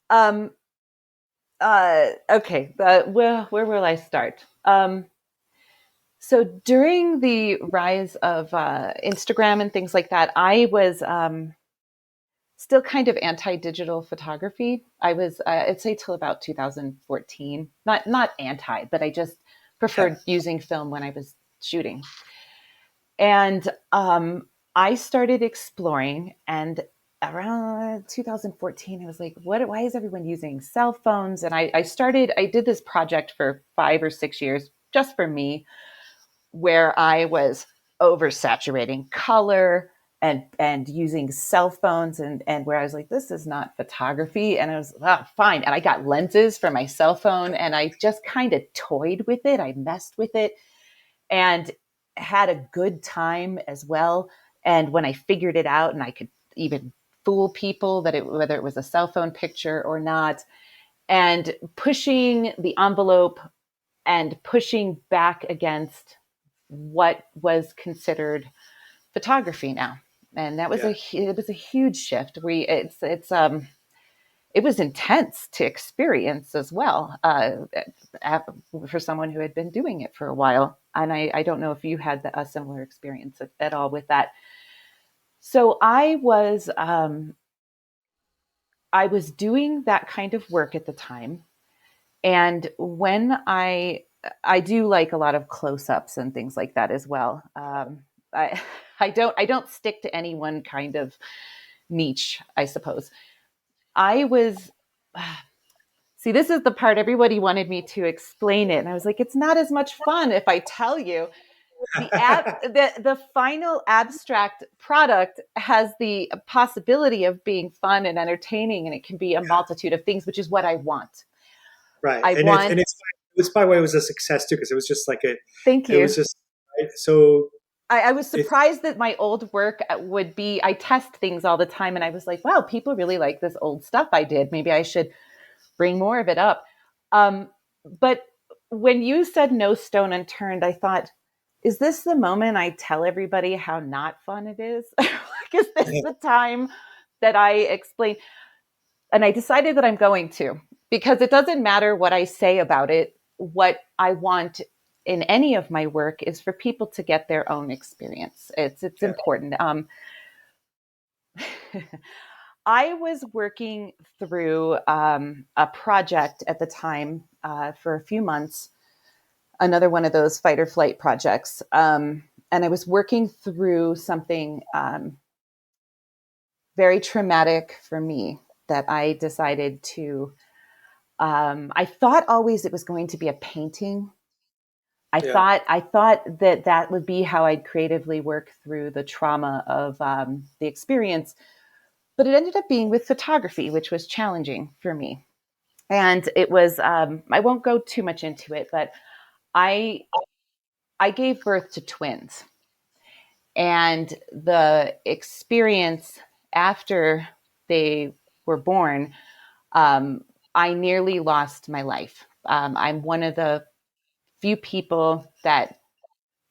Um okay, where will I start? So during the rise of Instagram and things like that, I was still kind of anti-digital photography. I was, I'd say, till about 2014. Not anti, but I just Yeah. preferred using film when I was shooting. And I started exploring, and around 2014, I was like, "What? Why is everyone using cell phones?" And I did this project for 5 or 6 years just for me, where I was oversaturating color and using cell phones, and where I was like, this is not photography. And I was fine. And I got lenses for my cell phone, and I just kind of toyed with it. I messed with it and had a good time as well. And when I figured it out, and I could even fool people that whether it was a cell phone picture or not, and pushing the envelope and pushing back against what was considered photography now. And that was Yeah. it was a huge shift. It was intense to experience as well, for someone who had been doing it for a while. And I don't know if you had a similar experience at all with that. So I was doing that kind of work at the time, and when I do like a lot of close-ups and things like that as well. I I don't stick to any one kind of niche, I suppose. I was See, this is the part everybody wanted me to explain it, and I was like, it's not as much fun if I tell you. The final abstract product has the possibility of being fun and entertaining, and it can be a multitude of things, which is what I want. Right. I And it's want. and it's by the way it was a success too because it was just like Thank it was you. just right? So I was it's surprised that my old work would be. I test things all the time, and I was like, wow, people really like this old stuff I did. Maybe I should bring more of it up. Um, but when you said no stone unturned, I thought, is this the moment I tell everybody how not fun it is? Like, is this the time that I explain? And I decided that I'm going to, because it doesn't matter what I say about it. What I want in any of my work is for people to get their own experience. It's yeah. important. I was working through a project at the time for a few months, another one of those fight or flight projects. And I was working through something very traumatic for me that I decided to. I thought always it was going to be a painting. Yeah. I thought that that would be how I'd creatively work through the trauma of the experience, but it ended up being with photography, which was challenging for me. And it was I won't go too much into it, but I I gave birth to twins, and the experience after they were born, um, I nearly lost my life. I'm one of the few people that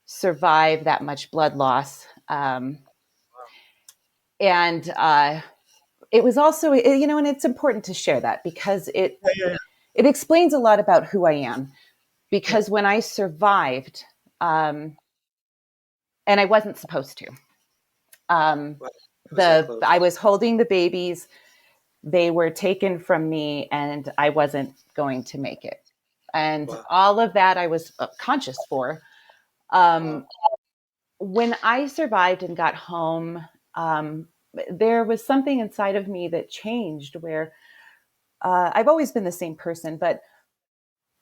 survive that much blood loss. And it was also, and it's important to share that because Yeah. Yeah. it explains a lot about who I am. Yeah. Because when I survived, um, and I wasn't supposed to, um, Wow. It was that I close. was holding the babies. They were taken from me, and I wasn't going to make it. And Wow. all of that I was conscious for. Wow. Um, when I survived and got home, um, there was something inside of me that changed where I've always been the same person, but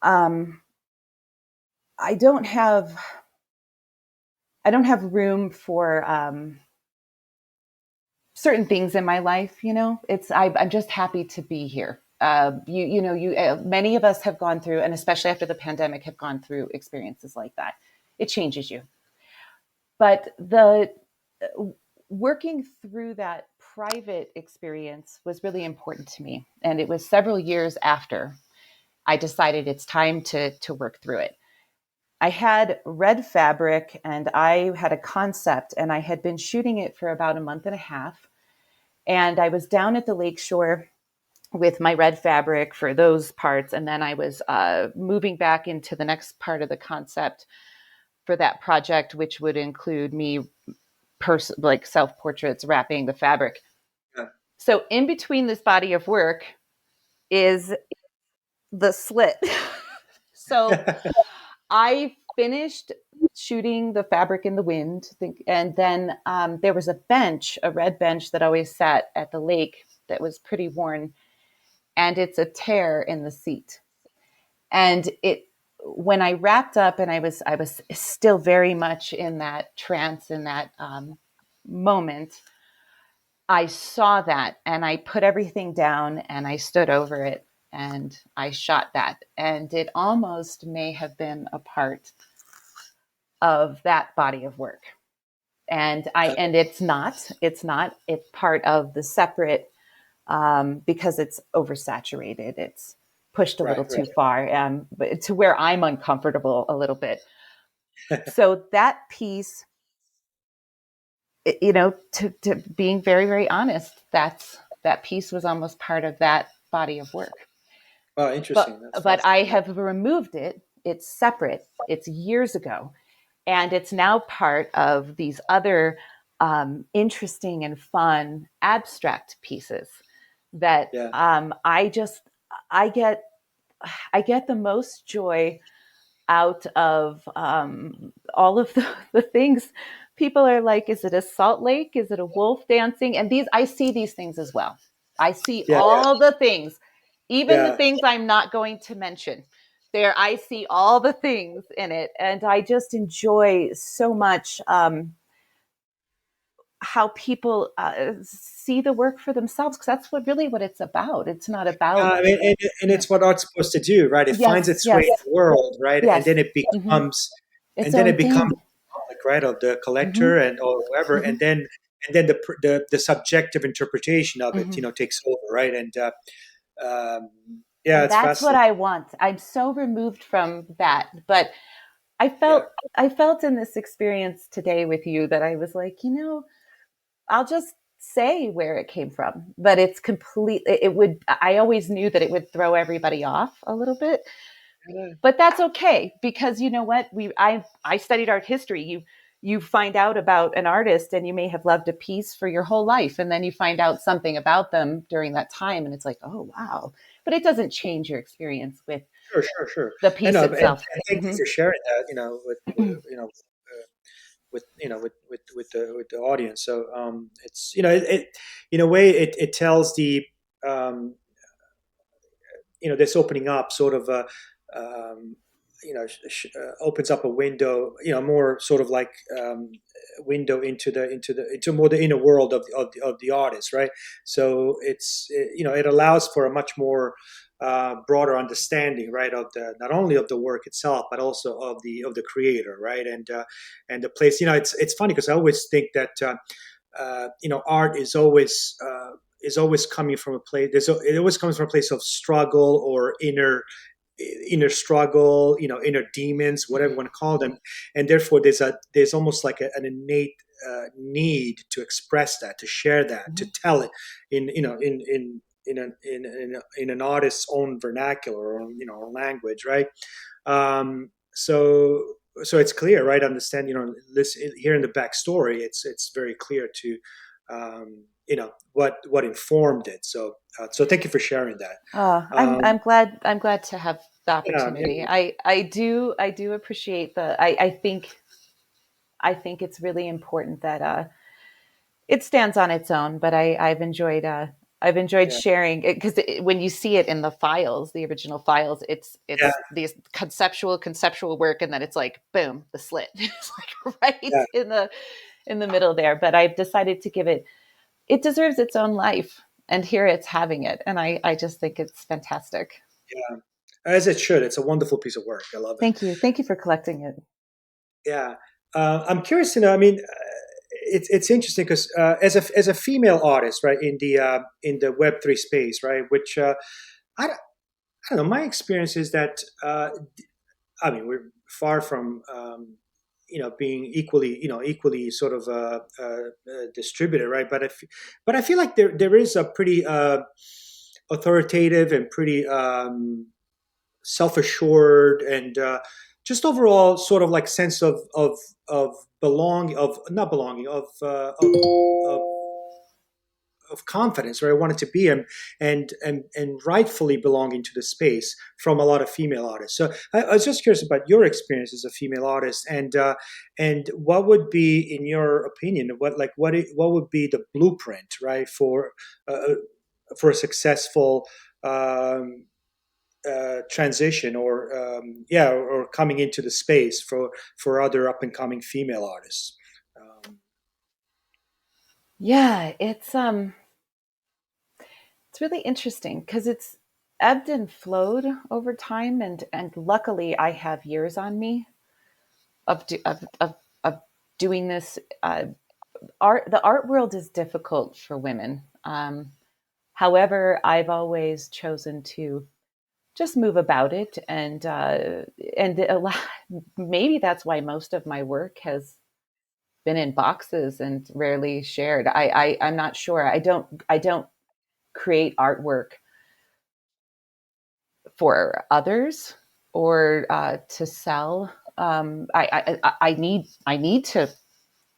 um, I don't have I don't have room for certain things in my life. I'm just happy to be here. Many of us have gone through, and especially after the pandemic, have gone through experiences like that. It changes you. But the working through that private experience was really important to me, and it was several years after I decided it's time to work through it. I had red fabric, and I had a concept, and I had been shooting it for about a month and a half. And I was down at the lakeshore with my red fabric for those parts. And then I was moving back into the next part of the concept for that project, which would include me like self portraits, wrapping the fabric. Yeah. So in between this body of work is the slit. So I finished shooting the fabric in the wind, and then there was a bench, a red bench that always sat at the lake that was pretty worn, and it's a tear in the seat. And it when I wrapped up, and I was still very much in that trance, in that moment. I saw that, and I put everything down, and I stood over it, and I shot that, and it almost may have been a part of that body of work. And it's part of the separate, because it's oversaturated, it's pushed a little Right, too far, but to where I'm uncomfortable a little bit. So that piece, to being very, very honest, that piece was almost part of that body of work. Oh, but interesting. That's but I fascinating. have removed it. It's separate. It's years ago, and it's now part of these other interesting and fun abstract pieces that Yeah. I get I get the most joy out of all of the things. People are like, is it a salt lake? Is it a wolf dancing? And these, I see these things as well. I see Yeah. Yeah. all the things, even the Yeah. things I'm not going to mention. There, I see all the things in it, and I just enjoy so much how people see the work for themselves, because that's what it's about. It's not about, I mean, and yeah. it's what art's supposed to do, right? It finds Yes, its way yes, in the world, right? And yes. then it Hmm. becomes, Its and then own it becomes thing. public, right, of the Hmm. collector and or whoever, Hmm. and then the subjective interpretation of it, Hmm. takes over, right? And yeah, And it's that's what fascinating. I want. I'm so removed from that, but I Yeah. felt I felt in this experience today with you that I was like, I'll just say where it came from, but it's completely, it would, I always knew that it would throw everybody off a little bit, Yeah. but that's okay, because you know what, I studied art history. You find out about an artist, and you may have loved a piece for your whole life, and then you find out something about them during that time, and it's like, oh wow. But it doesn't change your experience with Sure, sure, sure. the And, piece itself. and thank you Hmm. for sharing that, with the audience. So it's in a way it tells the um, this opening up sort of um, opens up a window, more sort of like window into more the inner world of the artist, right? So it allows for a much more broader understanding, right, of the not only of the work itself but also of the creator, right? And the place. It's funny because I always think that art is always coming from a place. It always comes from a place of struggle or inner struggle, inner demons, whatever you want to call them, and therefore there's almost like an innate need to express that, to share that, to Hmm. tell it in an artist's own vernacular or language, right? So it's clear, right? Understand, listen, hearing the backstory, it's very clear to what informed it. So thank you for sharing that. Oh, I'm Um, glad, to have the yeah, opportunity. yeah, I do appreciate I think it's really important that it stands on its own. But I've enjoyed yeah, sharing it, because when you see it in the files, the original files, yeah, it's these conceptual work, and then it's like boom, the slit. It's like right yeah, in the middle there. But I've decided to give it, it deserves its own life, and here it's having it, and I just think it's fantastic. yeah. As it should. It's a wonderful piece of work. I love it. Thank you for collecting it. Yeah. I'm curious to know. I mean, it's interesting because as a female artist, right, in the Web3 space, right, which I, don't- I don't know. My experience is that I mean, we're far from being equally sort of distributed, right? But I feel like there is a pretty authoritative and pretty self assured and just overall sort of like sense of belong of not belonging of confidence where I wanted to be and rightfully belonging to the space from a lot of female artists. So I was just curious about your experience as a female artist and what would be, in your opinion, what would be the blueprint, right, uh, for a successful transition or coming into the space for other up and coming female artists. Yeah, it's really interesting because it's ebbed and flowed over time, and luckily I have years on me of doing this. The art world is difficult for women. However, I've always chosen to just move about it, and a lot, maybe that's why most of my work has been in boxes and rarely shared. I'm not sure. I don't create artwork for others or to sell. I need to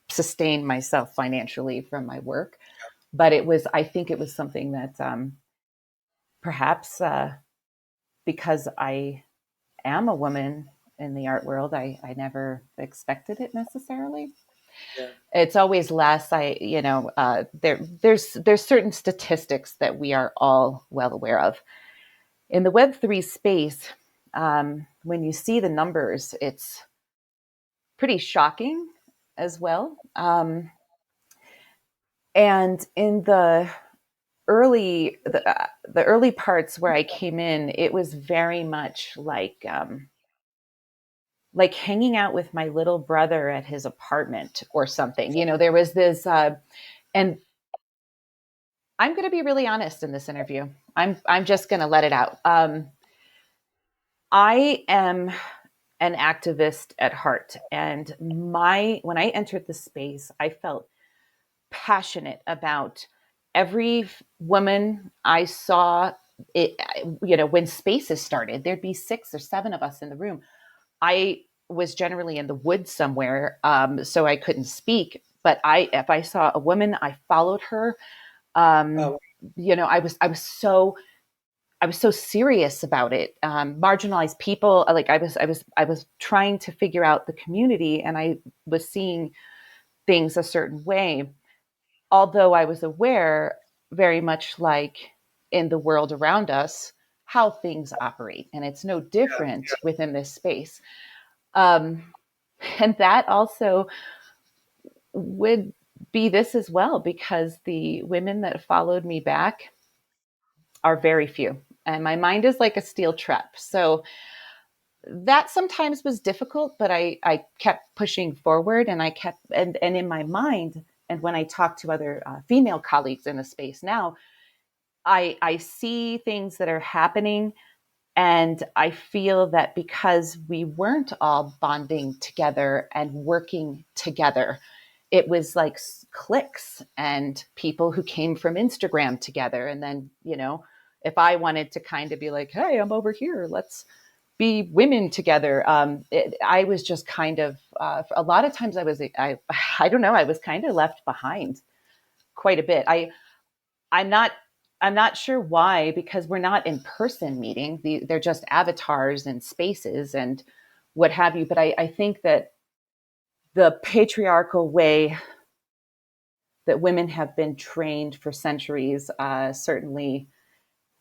sustain myself financially from my work, but I think it was something that perhaps because I am a woman in the art world, I never expected it necessarily. Yeah, It's always less. There's certain statistics that we are all well aware of in the Web3 space. When you see the numbers, it's pretty shocking as well. And in the early parts where I came in, it was very much like hanging out with my little brother at his apartment or something. There was this, and I'm going to be really honest in this interview. I'm just going to let it out. I am an activist at heart, and when I entered the space, I felt passionate about every woman I saw. It, when spaces started, there'd be 6 or 7 of us in the room. I was generally in the woods somewhere, so I couldn't speak. But if I saw a woman, I followed her. Um, oh, I was so serious about it. Marginalized people, like I was trying to figure out the community, and I was seeing things a certain way. Although I was aware, very much like in the world around us, how things operate, and it's no different within this space. Um, and that also would be this as well, because the women that followed me back are very few, and my mind is like a steel trap. So that sometimes was difficult, but I kept pushing forward, and I kept and in my mind, and when I talk to other female colleagues in the space now, I see things that are happening, and I feel that because we weren't all bonding together and working together, it was like cliques and people who came from Instagram together. And then, if I wanted to kind of be like, hey, I'm over here, let's be women together. I was just kind of, a lot of times I don't know, I was kind of left behind quite a bit. I'm not I'm not sure why, because we're not in person meeting. They're just avatars and spaces and what have you. But I think that the patriarchal way that women have been trained for centuries certainly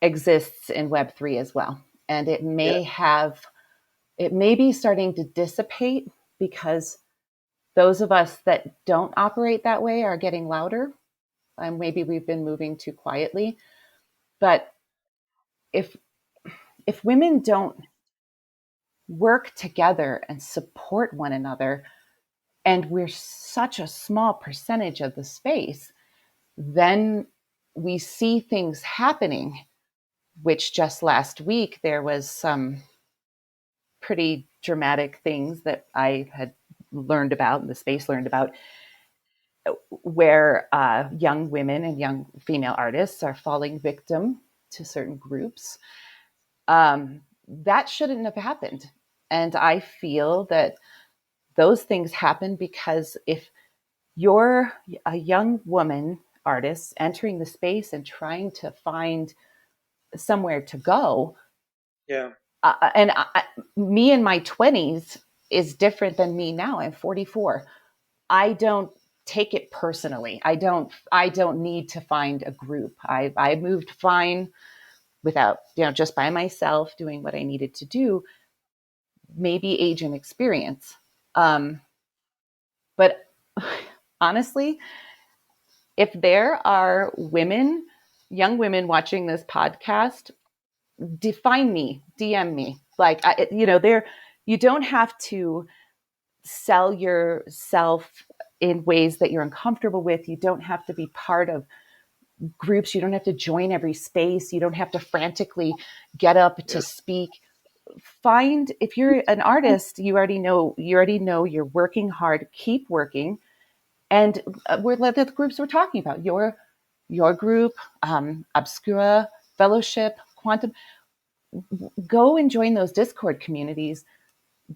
exists in Web3 as well. And yeah, it may be starting to dissipate because those of us that don't operate that way are getting louder. And maybe we've been moving too quietly. But if if women don't work together and support one another, and we're such a small percentage of the space, then we see things happening, which just last week there was some pretty dramatic things that I had learned about, the space learned about, where young women and young female artists are falling victim to certain groups. That shouldn't have happened. And I feel that those things happen because if you're a young woman artist entering the space and trying to find somewhere to go, Yeah. and me in my 20s is different than me now. I'm 44. I don't take it personally. I don't need to find a group. I moved fine without, just by myself doing what I needed to do, maybe age and experience. Um, but honestly, if there are women, young women watching this podcast, define me, DM me. Like, there, you don't have to sell yourself in ways that you're uncomfortable with. You don't have to be part of groups. You don't have to join every space. You don't have to frantically get up to Yeah. speak. Find, if you're an artist, you already know you're working hard. Keep working. And we're the groups we're talking about. Your group, Obscura, Fellowship, Quantum. Go and join those Discord communities.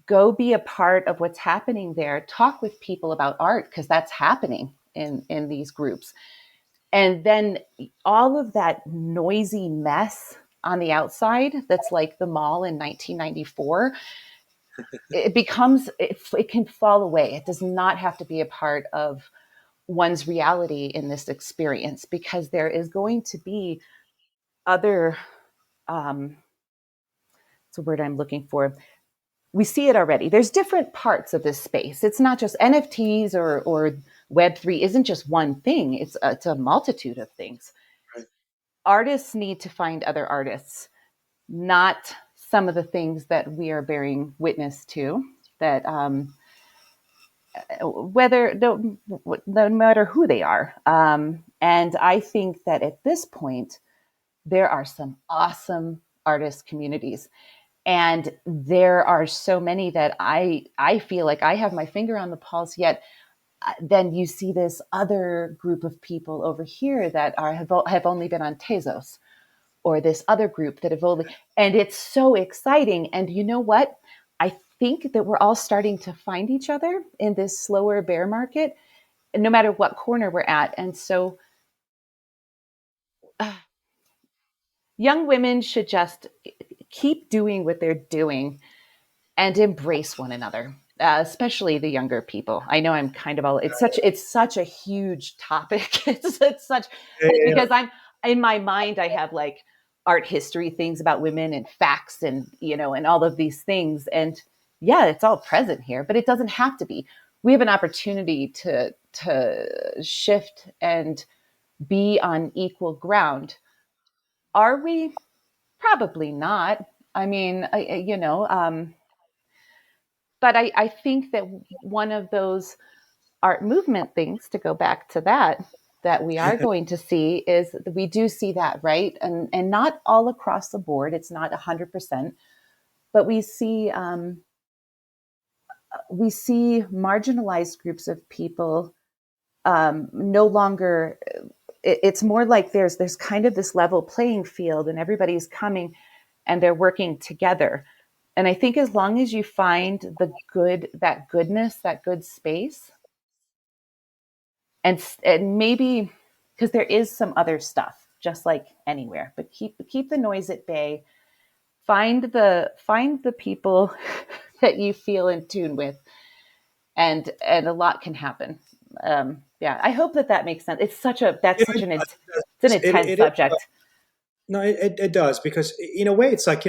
Go be a part of what's happening there. Talk with people about art because that's happening in these groups. And then all of that noisy mess on the outside that's like the mall in 1994, it can fall away. It does not have to be a part of one's reality in this experience because there is going to be other, um, it's a word I'm looking for. We see it already. There's different parts of this space. It's not just NFTs or Web3 isn't just one thing. It's a multitude of things. Right. Artists need to find other artists, not some of the things that we are bearing witness to. That whether no matter who they are, and I think that at this point there are some awesome artist communities. And there are so many that I feel like I have my finger on the pulse, yet then you see this other group of people over here that have only been on Tezos, or this other group that have only, and it's so exciting. And you know what? I think that we're all starting to find each other in this slower bear market, no matter what corner we're at. And so uh, young women should just keep doing what they're doing and embrace one another, especially the younger people. I know I'm kind of all. It's such a huge topic. It's such Yeah. Yeah. because I'm in my mind. I have like art history things about women and facts and and all of these things. And yeah, it's all present here, but it doesn't have to be. We have an opportunity to shift and be on equal ground. Are we? Probably not. I mean, but I think that one of those art movement things, to go back to that we are going to see is that we do see that, right? And not all across the board. It's not 100%, but we see marginalized groups of people no longer. It's more like there's kind of this level playing field, and everybody's coming and they're working together. And I think as long as you find that goodness, that good space, and maybe because there is some other stuff, just like anywhere, but keep the noise at bay. Find the people that you feel in tune with, and a lot can happen. Yeah, I hope that makes sense. That's Yeah, such an it's an it, intense it is. subject. No, it does because in a way it's like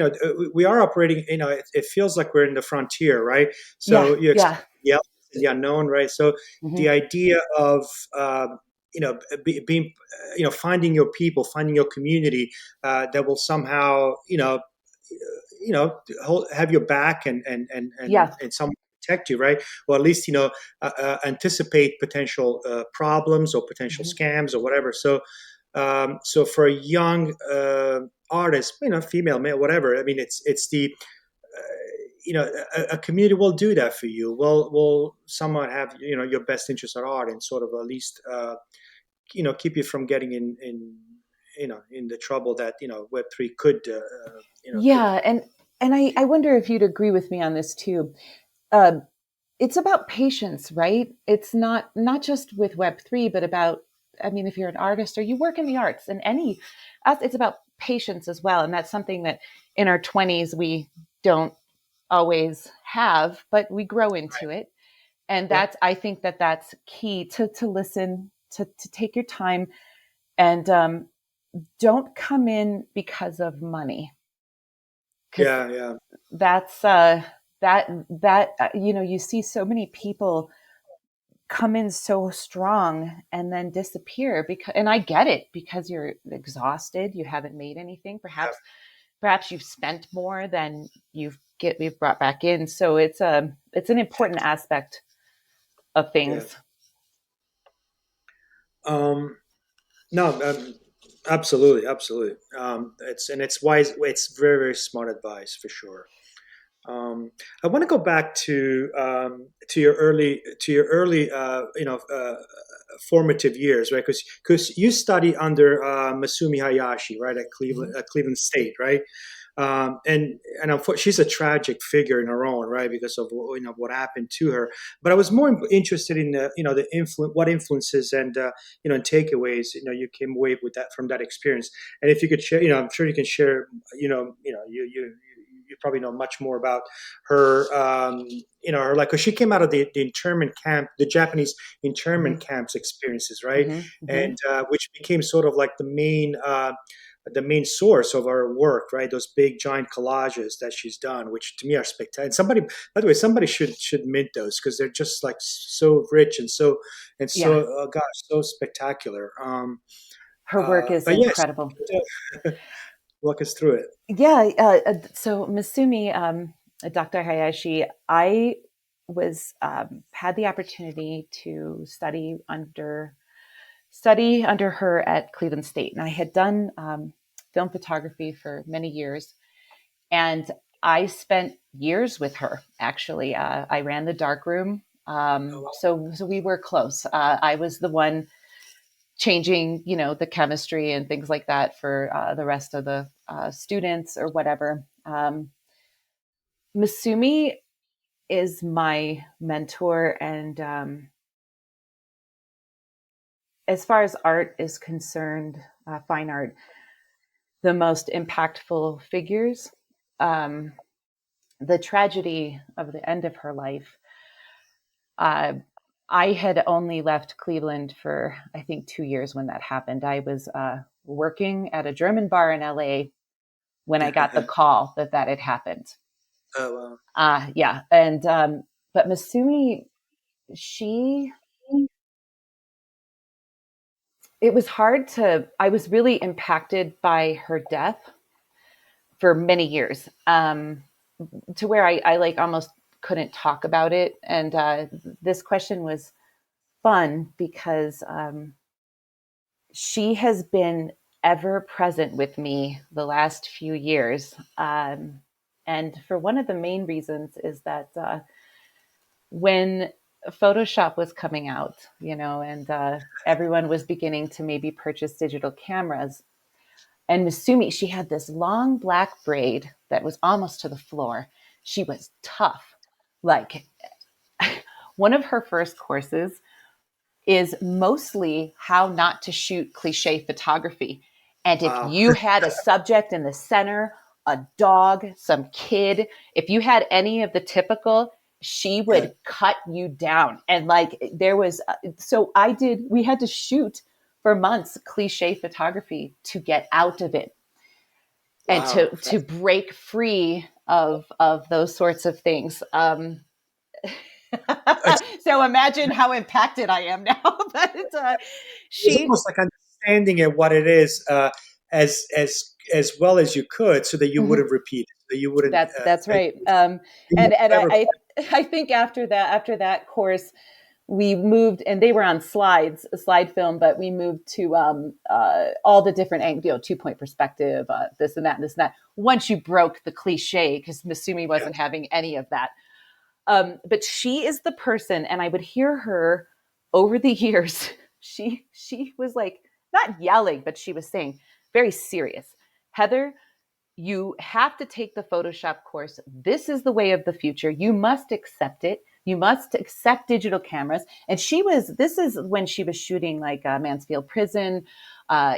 we are operating. It feels like we're in the frontier, right? Yeah, So you expect yeah. the elements and the unknown, right? So the Hmm. idea of being finding your people, finding your community that will somehow have your back Yeah. and some protect you, right? Or at least anticipate potential problems or potential Hmm. scams or whatever. So for a young artist, female, male, whatever. I mean, it's the a community will do that for you. Will somewhat have your best interest at heart and sort of at least keep you from getting in the trouble that Web3 could could Yeah, bring. and I wonder if you'd agree with me on this too. Uh, it's about patience, right? It's not just with Web3, but about, I mean, if you're an artist or you work in the arts and it's about patience as well. And that's something that in our 20s we don't always have, but we grow into it. And Yeah, I think that's key to listen, to take your time, and don't come in because of money, because yeah, yeah, that's you see so many people come in so strong and then disappear, because, and I get it, because you're exhausted, you haven't made anything, perhaps you've spent more than you've brought back in. So it's an important aspect of yeah. things. Um, no, absolutely, absolutely. It's wise. It's very, very smart advice for sure. I want to go back to your early formative years, right? Because you study under Masumi Hayashi, right, Mm-hmm. At Cleveland State, right? She's a tragic figure in her own right because of what happened to her. But I was more interested in the what influences and and takeaways you came away with that from that experience. And if you could share, I'm sure you can share. You probably know much more about her. Her, like, 'cause she came out of the internment camp, the Japanese Mm-hmm. internment camps experiences, right? Mm-hmm. Mm-hmm. And which became sort of like the main source of our work, right? Those big giant collages that she's done, which to me are spectacular. And somebody, by the way, somebody should mint those because they're just like so rich and Yeah, so gosh, so spectacular. her work is But yes, incredible. walk us through it. Yeah, so Masumi, Dr. Hayashi, I was had the opportunity to study under her at Cleveland State, and I had done film photography for many years, and I spent years with her. Actually, I ran the darkroom, Oh, so we were close. I was the one changing, the chemistry and things like that for the rest of the students or whatever. Masumi is my mentor, and as far as art is concerned, fine art, the most impactful figures. Um, the tragedy of the end of her life. Uh, I had only left Cleveland for, I think, 2 years when that happened. I was working at a German bar in LA when I got the wow. call that had happened. Oh, wow. Yeah, and but Masumi, she, it was hard to. I was really impacted by her death for many years, to where I like almost couldn't talk about it. And this question was fun because she has been ever present with me the last few years. And for one of the main reasons is that when Photoshop was coming out, and everyone was beginning to maybe purchase digital cameras. And Masumi, she had this long black braid that was almost to the floor. She was tough. Like, one of her first courses is mostly how not to shoot cliche photography. And if Wow. you had a subject in the center, a dog, some kid, if you had any of the typical, she Yeah. would cut you down. And like there was, we had to shoot for months cliche photography to get out of it and Wow. to break free of those sorts of things. It's, So imagine how impacted I am now. But it was she, almost like understanding it what it is as well as you could, so that you Mhm. wouldn't repeat it, so you wouldn't That's right. you would And never. I think after that course, we moved, and they were on slide film, but we moved to all the different angles, 2 point perspective, this and that, and this and that. Once you broke the cliche, because Masumi Yeah. wasn't having any of that. But she is the person, and I would hear her over the years. She was like not yelling, but she was saying very serious, Heather, You have to take the Photoshop course. This is the way of the future. You must accept it. You must accept digital cameras. And this is when she was shooting like Mansfield Prison,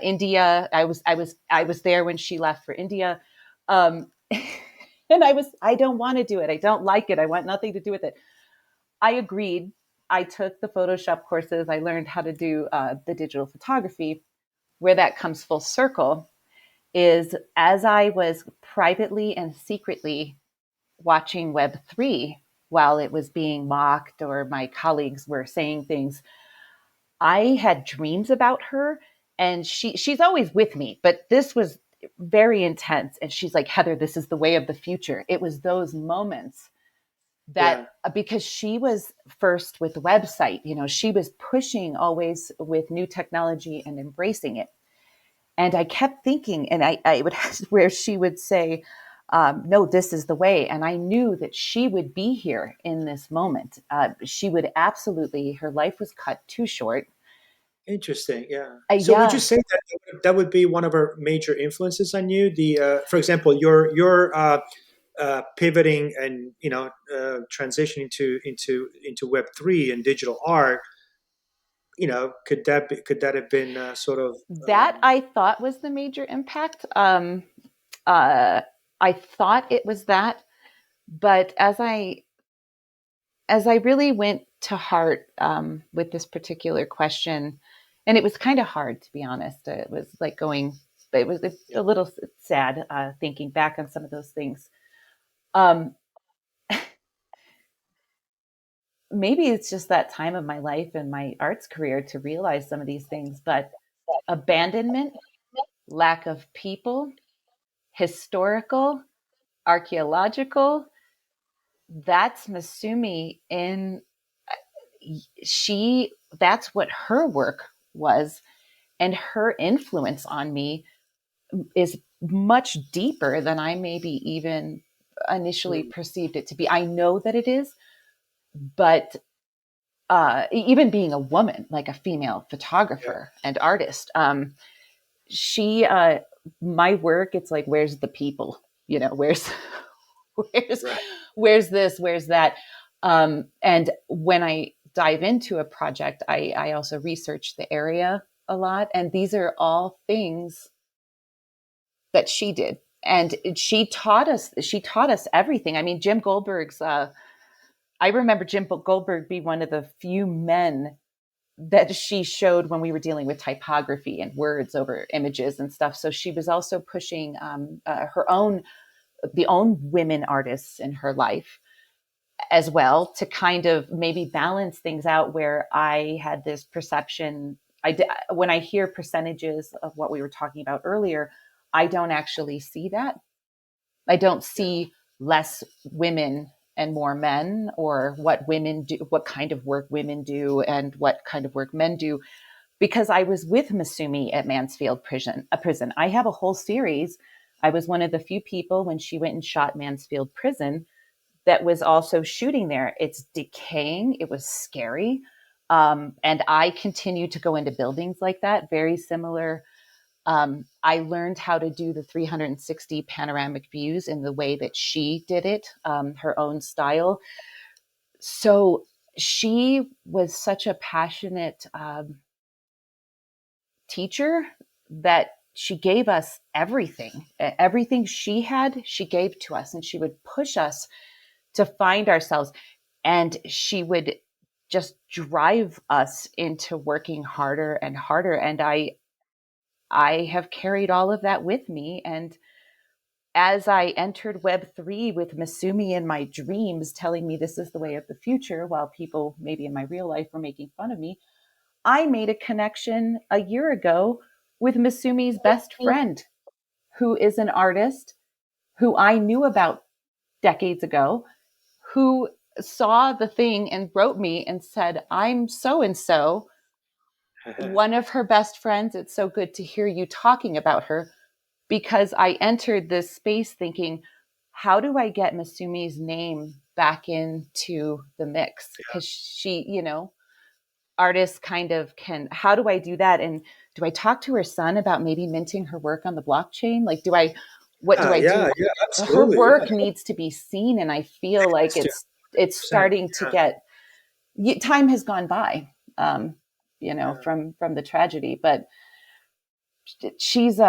India. I was there when she left for India. Um, and I don't want to do it. I don't like it. I want nothing to do with it. I agreed. I took the Photoshop courses. I learned how to do the digital photography. Where that comes full circle is as I was privately and secretly watching Web3 while it was being mocked or my colleagues were saying things, I had dreams about her, and she's always with me, but this was very intense. And she's like, Heather, this is the way of the future. It was those moments that Yeah. because she was first with the website, she was pushing always with new technology and embracing it. And I kept thinking, and I would where she would say, no, this is the way. And I knew that she would be here in this moment. She would absolutely, her life was cut too short. Interesting. Yeah. So would you Yeah, say that that would be one of our major influences on you? For example, your pivoting and transitioning into Web3 and digital art. Could that have been sort of that I thought was the major impact. Uh, I thought it was that, but as I really went to heart with this particular question, and it was kind of hard to be honest. It was like it was yeah. a little sad thinking back on some of those things. Um, Maybe it's just that time of my life and my arts career to realize some of these things, but abandonment, lack of people, historical, archaeological, that's Masumi in she that's what her work was, and her influence on me is much deeper than I maybe even initially Mm, perceived it to be. I know that it is, but even being a woman, like a female yeah. photographer and artist, she my work, it's like, where's the people, where's where's Right. where's this, where's that. And when I dive into a project, I also research the area a lot, and these are all things that she did, and she taught us everything. I mean, Jim Goldberg's I remember Jim Goldberg be one of the few men that she showed when we were dealing with typography and words over images and stuff. So she was also pushing the own women artists in her life as well, to kind of maybe balance things out, where I had this perception. When I hear percentages of what we were talking about earlier, I don't actually see that. I don't Yeah. see less women and more men, or what women do, what kind of work women do, and what kind of work men do. Because I was with Masumi at Mansfield prison. I have a whole series. I was one of the few people when she went and shot Mansfield Prison that was also shooting there. It's decaying. It was scary. And I continue to go into buildings like that, very similar. I learned how to do the 360 panoramic views in the way that she did it, her own style. So she was such a passionate teacher that she gave us everything. Everything she had, she gave to us, and she would push us to find ourselves. And she would just drive us into working harder and harder. And I have carried all of that with me. And as I entered Web3 with Masumi in my dreams, telling me this is the way of the future, while people maybe in my real life were making fun of me, I made a connection a year ago with Masumi's best friend, who is an artist who I knew about decades ago, who saw the thing and wrote me and said, I'm so and so, one of her best friends. It's so good to hear you talking about her, because I entered this space thinking, how do I get Masumi's name back into the mix? Because she, artists kind of can, how do I do that? And do I talk to her son about maybe minting her work on the blockchain? Like, what do I Yeah, do? yeah, Her absolutely. Yeah, work needs to be seen, and I feel like it's to it's 100%. starting to Yeah, get, time has gone by, yeah. from the tragedy, but she's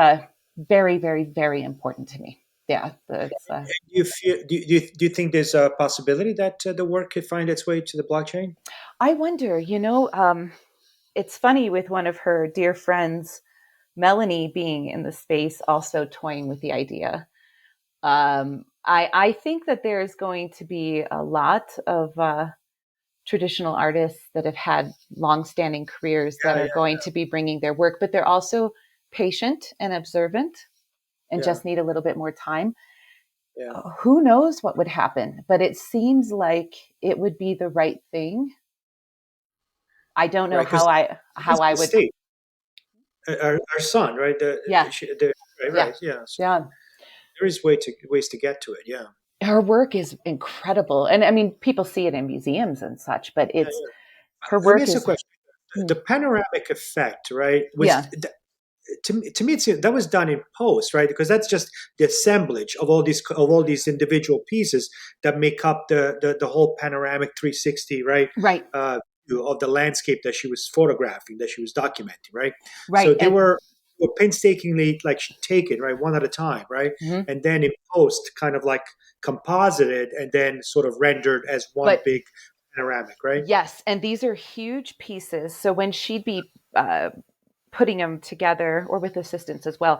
very, very, very important to me. Yeah, that's Do you feel? Do you think there's a possibility that the work could find its way to the blockchain? I wonder, it's funny with one of her dear friends, Melanie, being in the space, also toying with the idea. I think that there's going to be a lot of traditional artists that have had long-standing careers that Yeah, are yeah, going to be bringing their work, but they're also patient and observant and yeah, just need a little bit more time. yeah. Who knows what would happen? But it seems like it would be the right thing. I don't know Right, because how it's I the would. state. Our son, right? Yeah, Right, yeah, right. Yeah. So yeah. there is ways to get to it. Yeah. Her work is incredible, and I mean, people see it in museums and such. But Yeah, it's yeah. her Let me work ask you a is, question. The mm, panoramic effect, right? yeah, To me that was done in post, right? Because that's just the assemblage of all these individual pieces that make up the whole panoramic 360, right? right, View of the landscape that she was photographing, that she was documenting, right? So right, they and were painstakingly like taken, right, one at a time, right, mhm. and then in post kind of like composited and then sort of rendered as one But big panoramic, right? yes, and these are huge pieces. So when she'd be putting them together, or with assistance as well,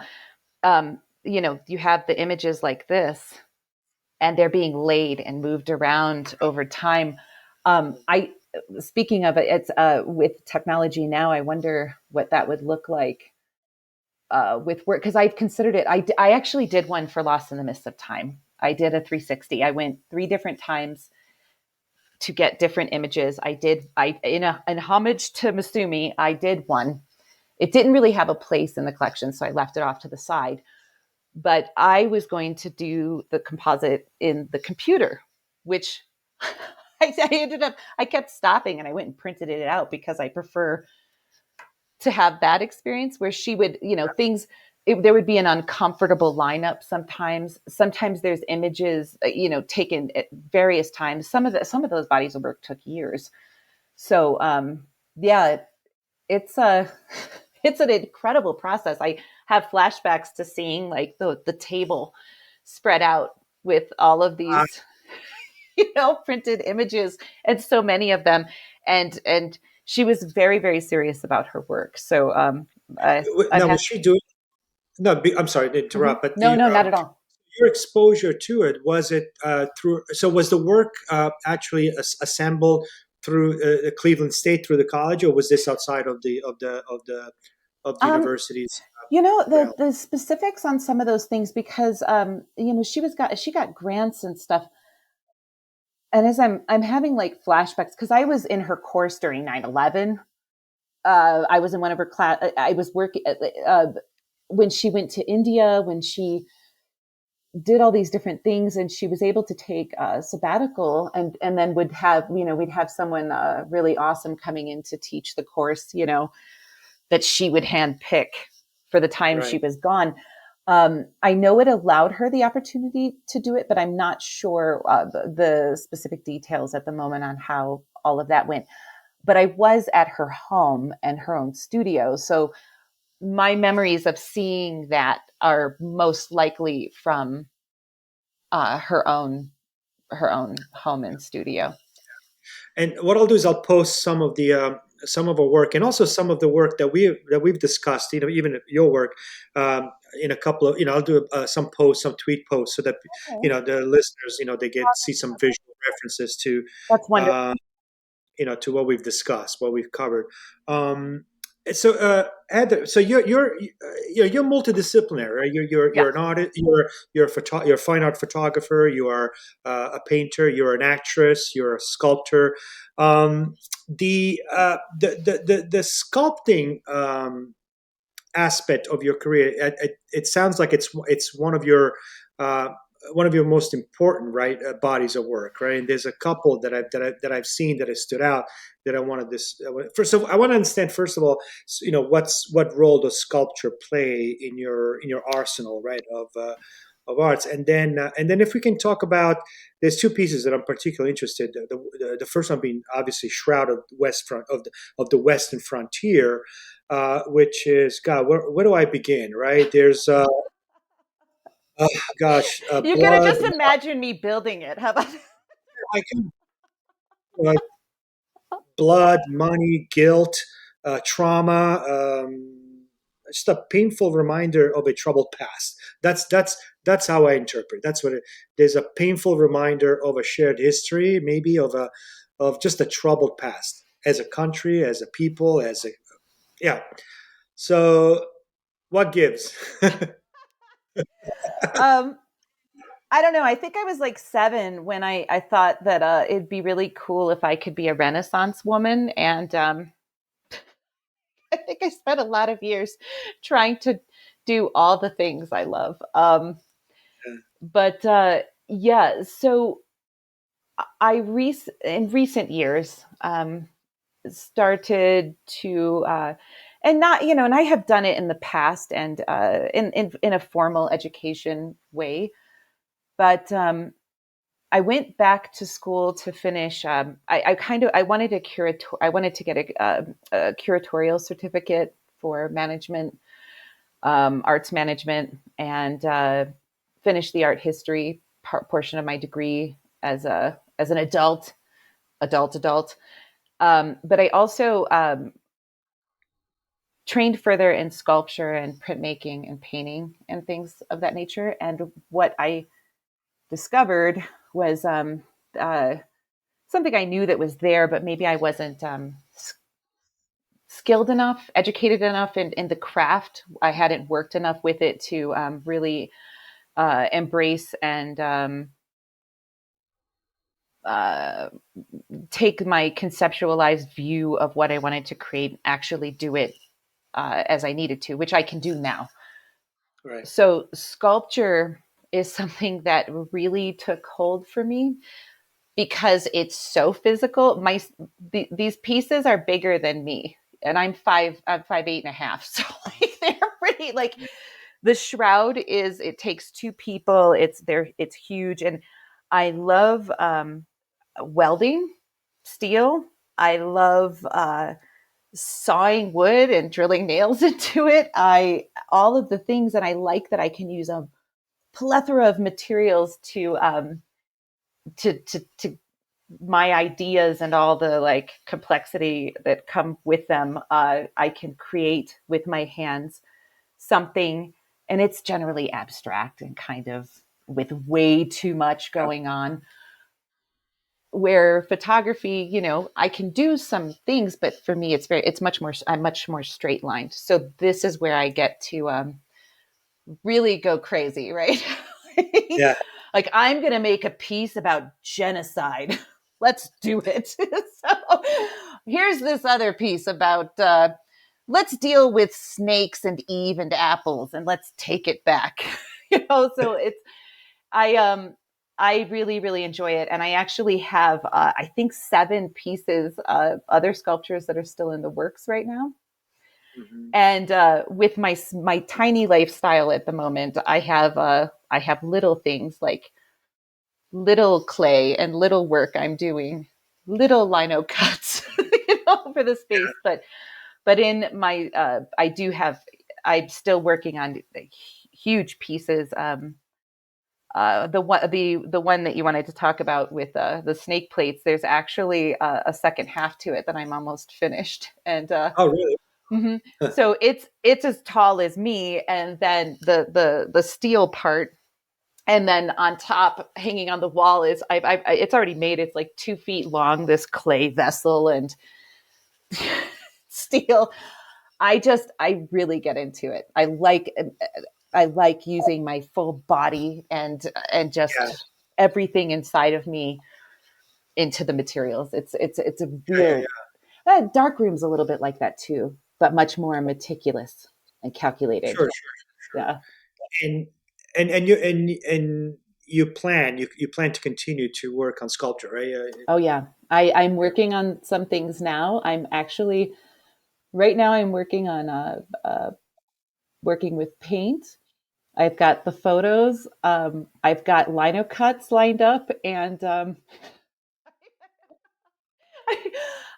you have the images like this, and they're being laid and moved around over time. I Speaking of it, it's with technology now. I wonder what that would look like with work, because I've considered it. I actually did one for Lost in the Mist of Time. I did a 360. I went three different times to get different images. In homage to Masumi, I did one. It didn't really have a place in the collection, so I left it off to the side. But I was going to do the composite in the computer, which I kept stopping, and I went and printed it out because I prefer to have that experience where she would, there would be an uncomfortable lineup sometimes. Sometimes there's images, taken at various times. Some of those bodies of work took years. So, yeah, it's a, it's an incredible process. I have flashbacks to seeing like the table spread out with all of Uh, these, printed images, and so many of them. And she was very, very serious about her work. So I've Now, had. was she doing? No, I'm sorry to Mhm. interrupt, but No, no, not at all. your exposure to it, was it through? So was the work actually assembled through the Cleveland State through the college, or was this outside of the Um, university's the realm? the specifics on some of those things, because she got grants and stuff. And as I'm having like flashbacks, because I was in her course during 9/11. I was in one of her class. I was working when she went to India, when she did all these different things, and she was able to take a sabbatical, and then we'd have someone really awesome coming in to teach the course, that she would hand pick for the time she Right. was gone. I know it allowed her the opportunity to do it, but I'm not sure the specific details at the moment on how all of that went. But I was at her home and her own studio, so my memories of seeing that are most likely from her own home and studio. And what I'll do is I'll post some of our work and also some of the work that we've discussed. Even your work in a couple of. I'll do some posts, some tweet posts, so that Okay. the listeners they get see some visual references to That's wonderful. uh, to what we've discussed, what we've covered. Um, so, Heather, so you're multidisciplinary, right? You're Yes. an artist, you're a fine art photographer, you are a painter, you're an actress, you're a sculptor. The sculpting aspect of your career, it sounds like it's uh, one of your most important, right, bodies of work, right? And there's a couple that I've seen that have stood out that I wanted this. First of all, I want to understand first of all, what role does sculpture play in your arsenal, right, arts. And then if we can talk about, there's two pieces that I'm particularly interested. The first one being obviously Shroud of the West Front of the Western Frontier, which is, God, where do I begin? Right? There's uh, gosh, You could have blood. just imagined me building it. How about I can blood, money, guilt, trauma. Just a painful reminder of a troubled past. That's how I interpret. That's what it. There's a painful reminder of a shared history, maybe of just a troubled past as a country, as a people, as a yeah. So what gives? um, I don't know. I think I was like 7 when I thought that it'd be really cool if I could be a Renaissance woman. And I think I spent a lot of years trying to do all the things I love. But yeah, so in recent years started to and not and I have done it in the past and in a formal education way, but I went back to school to finish. I wanted I wanted to get a curatorial certificate for management, arts management, and finish the art history portion of my degree as an adult. But I also trained further in sculpture and printmaking and painting and things of that nature. And what I discovered was uh, something I knew that was there, but maybe I wasn't skilled enough, educated enough in the craft. I hadn't worked enough with it to really embrace and uh, take my conceptualized view of what I wanted to create and actually do it as I needed to, which I can do now. Right. So sculpture is something that really took hold for me because it's so physical. These pieces are bigger than me, and I'm 5'8.5", so like they're pretty. Like the shroud is, it takes two people. It's huge, and I love welding steel. I love sawing wood and drilling nails into it. I all of the things, and I like that I can use a plethora of materials to my ideas and all the like complexity that come with them. I can create with my hands something, and it's generally abstract and kind of with way too much Yeah. going on. Where photography, I can do some things, but for me, I'm much more straight lined. So this is where I get to really go crazy, right? Yeah. Like I'm going to make a piece about genocide. Let's do it. So here's this other piece about let's deal with snakes and Eve and apples, and let's take it back. So I um I really really enjoy it, and I actually have I think 7 pieces of other sculptures that are still in the works right now. Mhm. And with my tiny lifestyle at the moment, I have little things like little clay and little work I'm doing, little lino cuts, for the space. But in my I do have I'm still working on huge pieces. The one that you wanted to talk about with the snake plates, there's actually a second half to it that I'm almost finished, and Oh, really? mhm. So it's as tall as me, and then the steel part, and then on top, hanging on the wall is it's already made. It's like 2 feet long. This clay vessel and steel. I really get into it. I like using my full body and Yeah. just everything inside of me into the materials. It's a Yeah. Yeah. real dark room's a little bit like that too, but much more meticulous and calculated. Sure. Sure. Sure. Yeah. And and you plan to continue to work on sculpture, right? Oh yeah. I'm working on some things now. I'm actually right now I'm working on working with paint. I've got the photos. I've got lino cuts lined up, and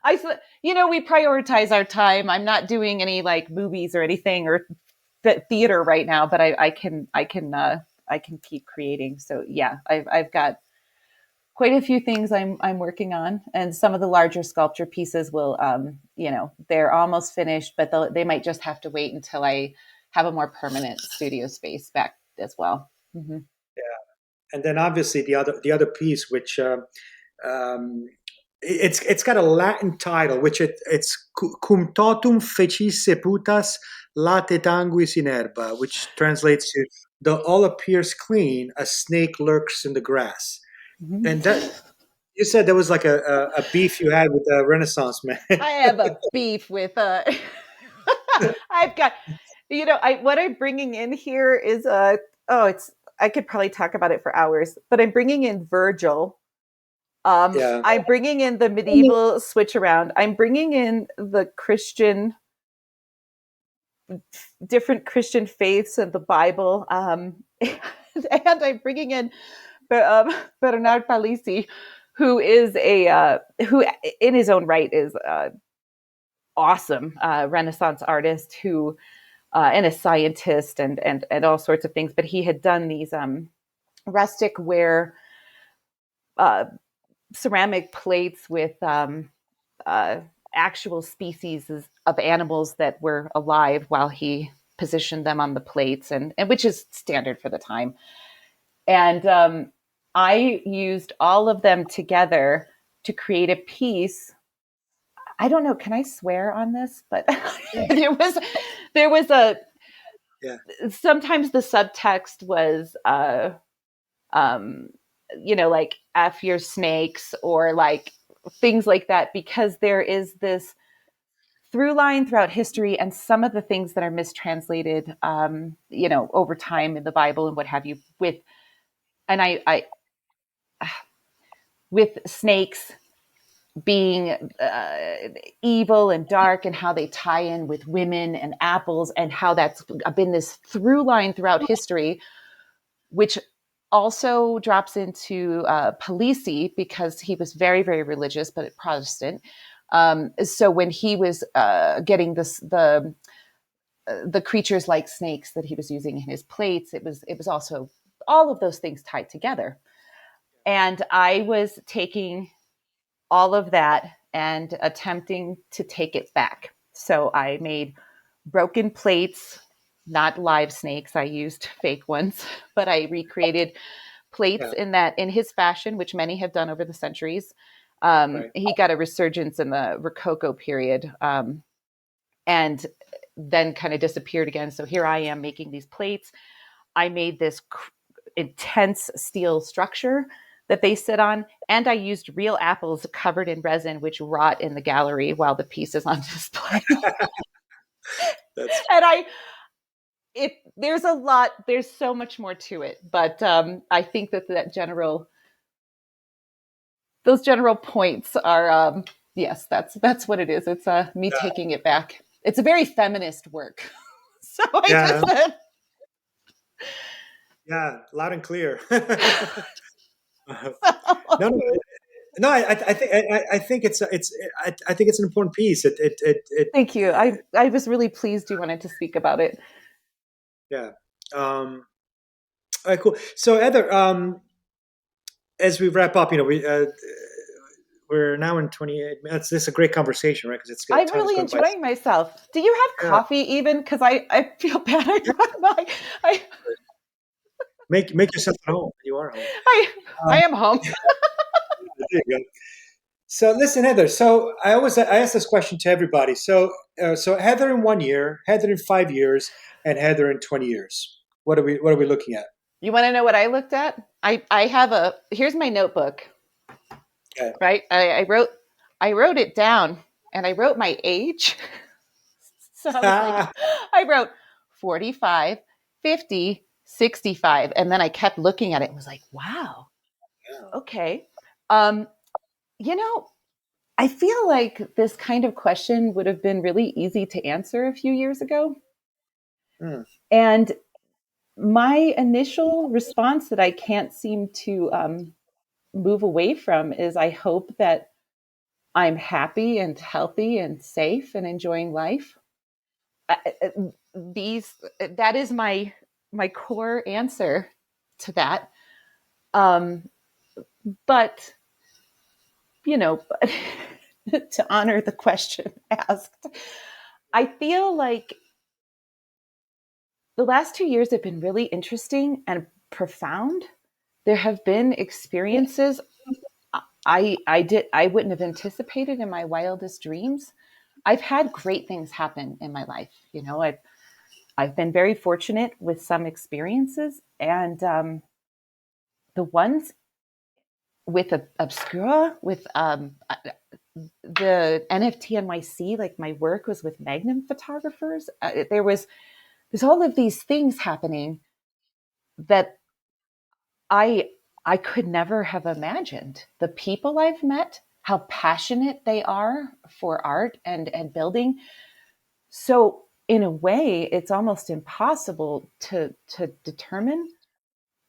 we prioritize our time. I'm not doing any like movies or anything or theater right now, but I can keep creating. So yeah, I've got quite a few things I'm working on, and some of the larger sculpture pieces will, they're almost finished, but they might just have to wait until I have a more permanent studio space back as well. Mm-hmm. And then obviously the other piece, which um, it's got a Latin title, which it's cum totum fecisse putas late tanguis in herba, which translates to the all appears clean, a snake lurks in the grass. Mm-hmm. And that you said there was like a beef you had with the Renaissance man. I have a beef with I've got, I what I'm bringing in here is oh, it's I could probably talk about it for hours, but I'm bringing in Virgil. Yeah, I'm bringing in the medieval switch around. I'm bringing in the different Christian faiths and the Bible. And I'm bringing in Bernard Palisi, who is who in his own right is awesome Renaissance artist who and a scientist and all sorts of things. But he had done these rustic ware uh, ceramic plates with uh, actual species of animals that were alive while he positioned them on the plates, and which is standard for the time. And I used all of them together to create a piece. I don't know, can I swear on this? But there was a yeah, sometimes the subtext was um like F your snakes or like things like that, because there is this through line throughout history, and some of the things that are mistranslated over time in the Bible and what have you, and I with snakes being evil and dark, and how they tie in with women and apples, and how that's been this through line throughout history, which also drops into Palisi, because he was very, very religious, but Protestant. So when he was getting the creatures like snakes that he was using in his plates, it was also all of those things tied together. And I was taking all of that and attempting to take it back. So I made broken plates, not live snakes. I used fake ones, but I recreated plates yeah, in his fashion, which many have done over the centuries. right. He got a resurgence in the Rococo period, and then kind of disappeared again. So here I am making these plates. I made this intense steel structure that they sit on, and I used real apples covered in resin, which rot in the gallery while the piece is on display. That's And there's so much more to it, but I think those general points are, yes, that's what it is. It's me taking it back. It's a very feminist work. So I yeah, just said, yeah, loud and clear. No, no, no. I think I think it's an important piece. thank you. I was really pleased you wanted to speak about it. Yeah. Um, all right, cool. So Heather, as we wrap up, we're now in 28 minutes. This is a great conversation, right? Because it's good. I'm Time is really going by. enjoying myself. Do you have Yeah. coffee even? Because I feel bad. I brought my I Make yourself at home. You are home. I I Um, am home. there you go. So listen, Heather. So I ask this question to everybody. So Heather in 1 year, Heather in 5 years, and Heather in 20 years. What are we looking at? You want to know what I looked at? I have a here's my notebook. Okay. Right? I wrote it down, and I wrote my age. So I was like, Ah, I wrote 45, 50, 65, and then I kept looking at it and was like, wow, yeah. okay. Um, you know, I feel like this kind of question would have been really easy to answer a few years ago. Hmm. And my initial response that I can't seem to move away from is I hope that I'm happy and healthy and safe and enjoying life. These that is my core answer to that. Um, but you know, to honor the question asked, I feel like the last 2 years have been really interesting and profound. There have been experiences I wouldn't have anticipated in my wildest dreams. I've had great things happen in my life. I've been very fortunate with some experiences, and the ones with obscura with the NFT NYC, like my work was with Magnum photographers. There's all of these things happening that I I could never have imagined. The people I've met, how passionate they are for art and building. So in a way, it's almost impossible to determine.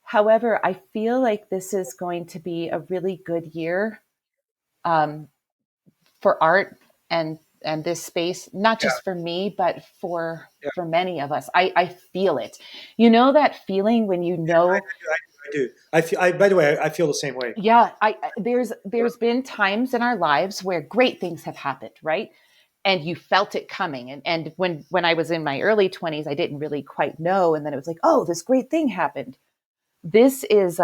However, I feel like this is going to be a really good year um, for art and this space, not Yeah, just for me, but yeah, for many of us. I feel it. You know that feeling when you know. I do. I feel. By the way, I feel the same way. Yeah, there's been times in our lives where great things have happened, right? And you felt it coming. And when I was in my early 20s, I didn't really quite know. And then it was like, oh, this great thing happened. This is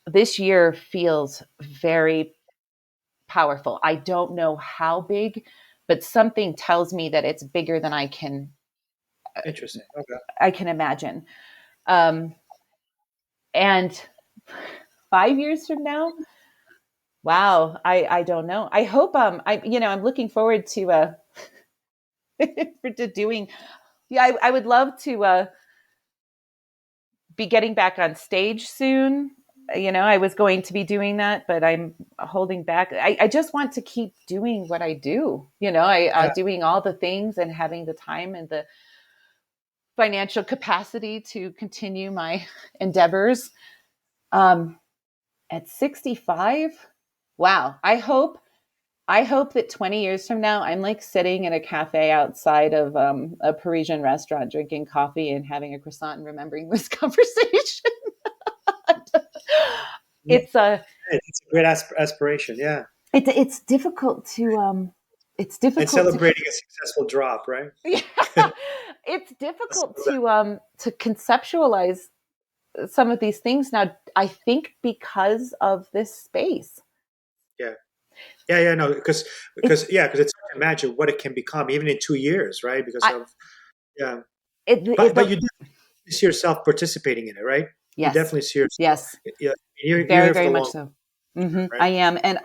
this year feels very powerful. I don't know how big, but something tells me that it's bigger than Interesting. Okay. I can imagine. Um, and 5 years from now, wow, I don't know. I hope I'm looking forward to to doing. Yeah, I would love to be getting back on stage soon. I was going to be doing that, but I'm holding back. I just want to keep doing what I do. Yeah. Doing all the things and having the time and the financial capacity to continue my endeavors. Um, at 65, wow. I hope that 20 years from now, I'm like sitting in a cafe outside of a Parisian restaurant, drinking coffee and having a croissant and remembering this conversation. Yeah, it's a it's a great aspiration. Yeah, it's difficult to it's and difficult to celebrating a successful drop, right? yeah, it's difficult to conceptualize some of these things now. I think because of this space, Yeah, yeah. No, because it's it's hard to imagine what it can become even in 2 years, right? Because I of yeah, it but the you definitely see yourself participating in it, right? You yes, definitely see yourself. yes. Yeah, you're Very, here for very the much long, so. right? I am, and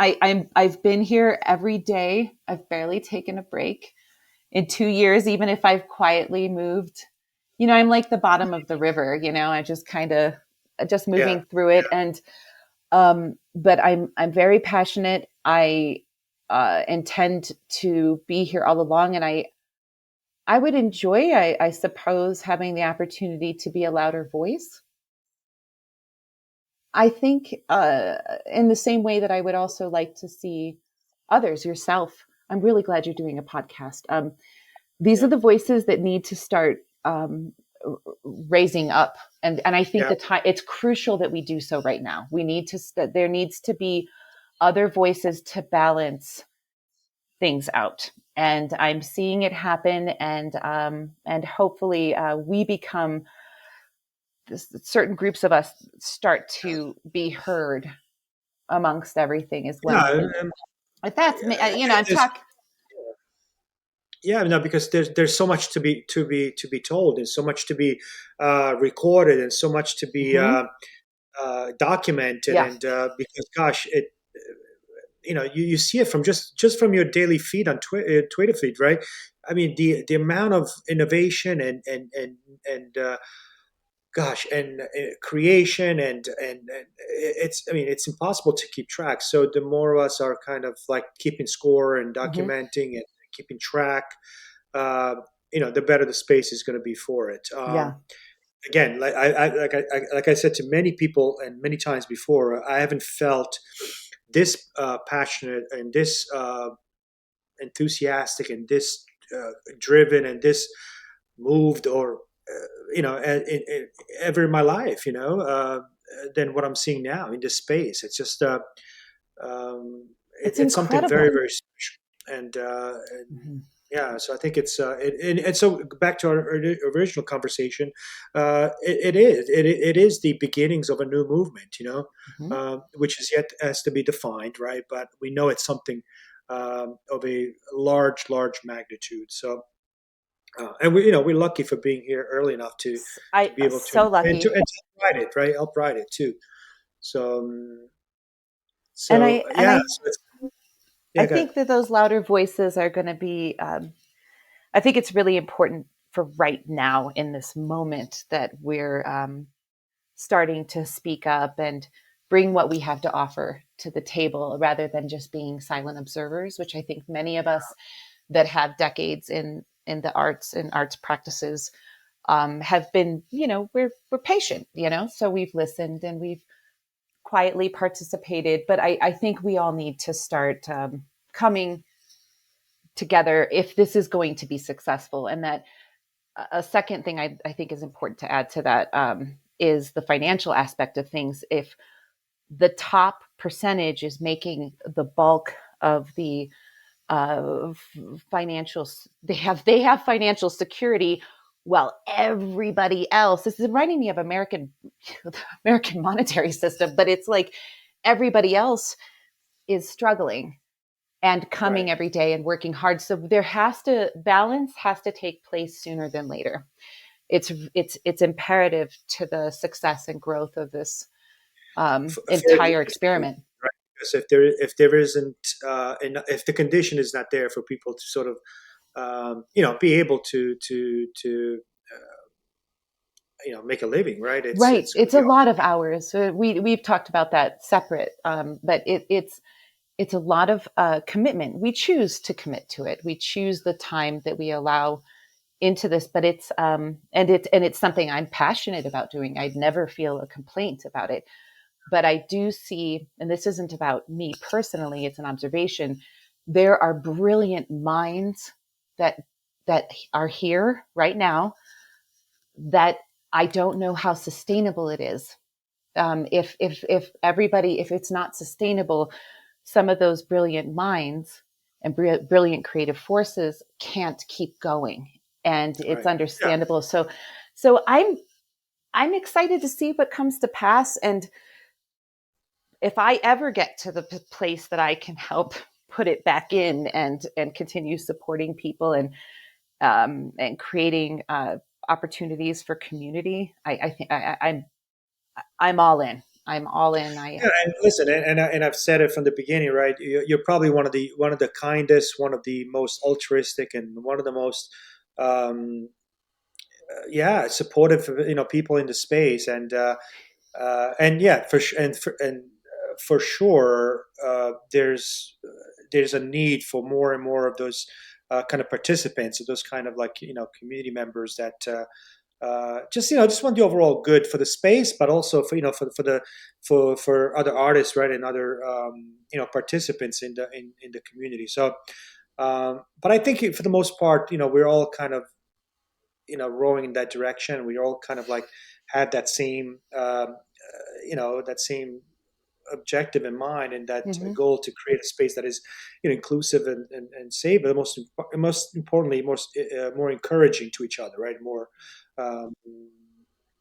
I've been here every day. I've barely taken a break in 2 years, even if I've quietly moved. I'm like the bottom of the river. I just kind of just Yeah, moving through it, and but I'm very passionate. I intend to be here all along, and I would enjoy, I suppose, having the opportunity to be a louder voice. I think in the same way that I would also like to see others, yourself. I'm really glad you're doing a podcast. These are yeah, the voices that need to start raising up, and I think yeah. the time it's crucial that we do so right now. We need to there needs to be other voices to balance things out, and I'm seeing it happen, and hopefully we become certain groups of us start to be heard amongst everything as Yeah, well. But that's me. I'm there's talking. yeah, no, because there's so much to be told, and so much to be recorded, and so much to be Hmm. documented, Yeah. and because gosh, it you see it from just from your daily feed on Twitter feed, right? I mean, the amount of innovation and gosh, and creation, and it's, I mean, it's impossible to keep track. So the more of us are kind of like keeping score and Hmm. documenting and keeping track, uh, the better the space is going to be for it. Yeah. again, like I said to many people and many times before, I haven't felt this passionate and this enthusiastic and this driven and this moved or ever in my life, than what I'm seeing now in this space. It's just It's it's something very, incredible. very special. And Mhm. yeah, so I think it's and so back to our original conversation, it is the beginnings of a new movement, Mhm. which is yet has to be defined, right? But we know it's something of a large magnitude. So and we're lucky for being here early enough to I be able to so lucky. and to ride it, right? Help ride it too. So And so I and yeah, I so it's, I yeah, good. think that those louder voices are going to be I think it's really important for right now in this moment that we're starting to speak up and bring what we have to offer to the table rather than just being silent observers, which I think many of us that have decades in the arts and arts practices have been, we're patient, so we've listened and we've quietly participated. But I think we all need to start coming together if this is going to be successful. And that a second thing I think is important to add to that is the financial aspect of things. If the top percentage is making the bulk of the uh, financial, they have financial security, while everybody else. This is reminding me of American monetary system, but it's like everybody else is struggling and Right. coming every day and working hard. So there has to balance has to take place sooner than later. It's imperative to the success and growth of this A fair entire distribution, experiment. right? Because if there isn't if the condition is not there for people to sort of be able to make a living, right? Right. It's going to It's be a hard lot for of people. hours. We've talked about that separate, but it's a lot of commitment. We choose to commit to it. We choose the time that we allow into this, but it's something I'm passionate about doing. I'd never feel a complaint about it. But I do see, and this isn't about me personally, it's an observation. There are brilliant minds that are here right now that I don't know how sustainable it is. If everybody, if it's not sustainable, some of those brilliant minds and brilliant creative forces can't keep going, and it's Right. Yeah. understandable. So I'm excited to see what comes to pass, and if I ever get to the place that I can help put it back in and continue supporting people and creating opportunities for community, I think I'm all in. I'm all in. Yeah, and listen, and I've said it from the beginning, right? You're probably one of the kindest, one of the most altruistic, and one of the most yeah, supportive, people in the space. And yeah, for sure, there's a need for more and more of those kind of participants, those kind of like community members that just want the overall good for the space, but also for other artists, right, and other participants in the community. So, but I think for the most part, we're all kind of rowing in that direction. We all kind of like had that same that same objective in mind, and that Mhm. goal to create a space that is inclusive and safe, but most importantly, more encouraging to each other, right? More um,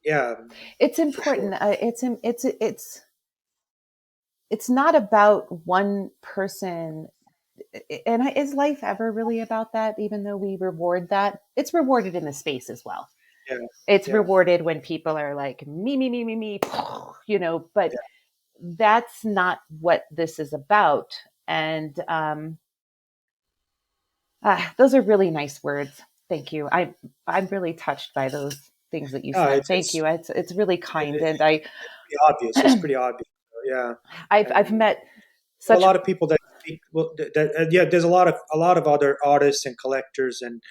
yeah, It's for sure. important. It's not about one person. And is life ever really about that? Even though we reward that, it's rewarded in the space as well. Yeah, It's yeah, rewarded when people are like me, but yeah. that's not what this is about. And those are really nice words. Thank you. I'm really touched by those things that you No, said. Thank you. It's really kind, and it's pretty obvious. It's pretty obvious. Yeah, I've and met a such. lot of people that speak. Well, yeah, there's a lot of other artists and collectors, and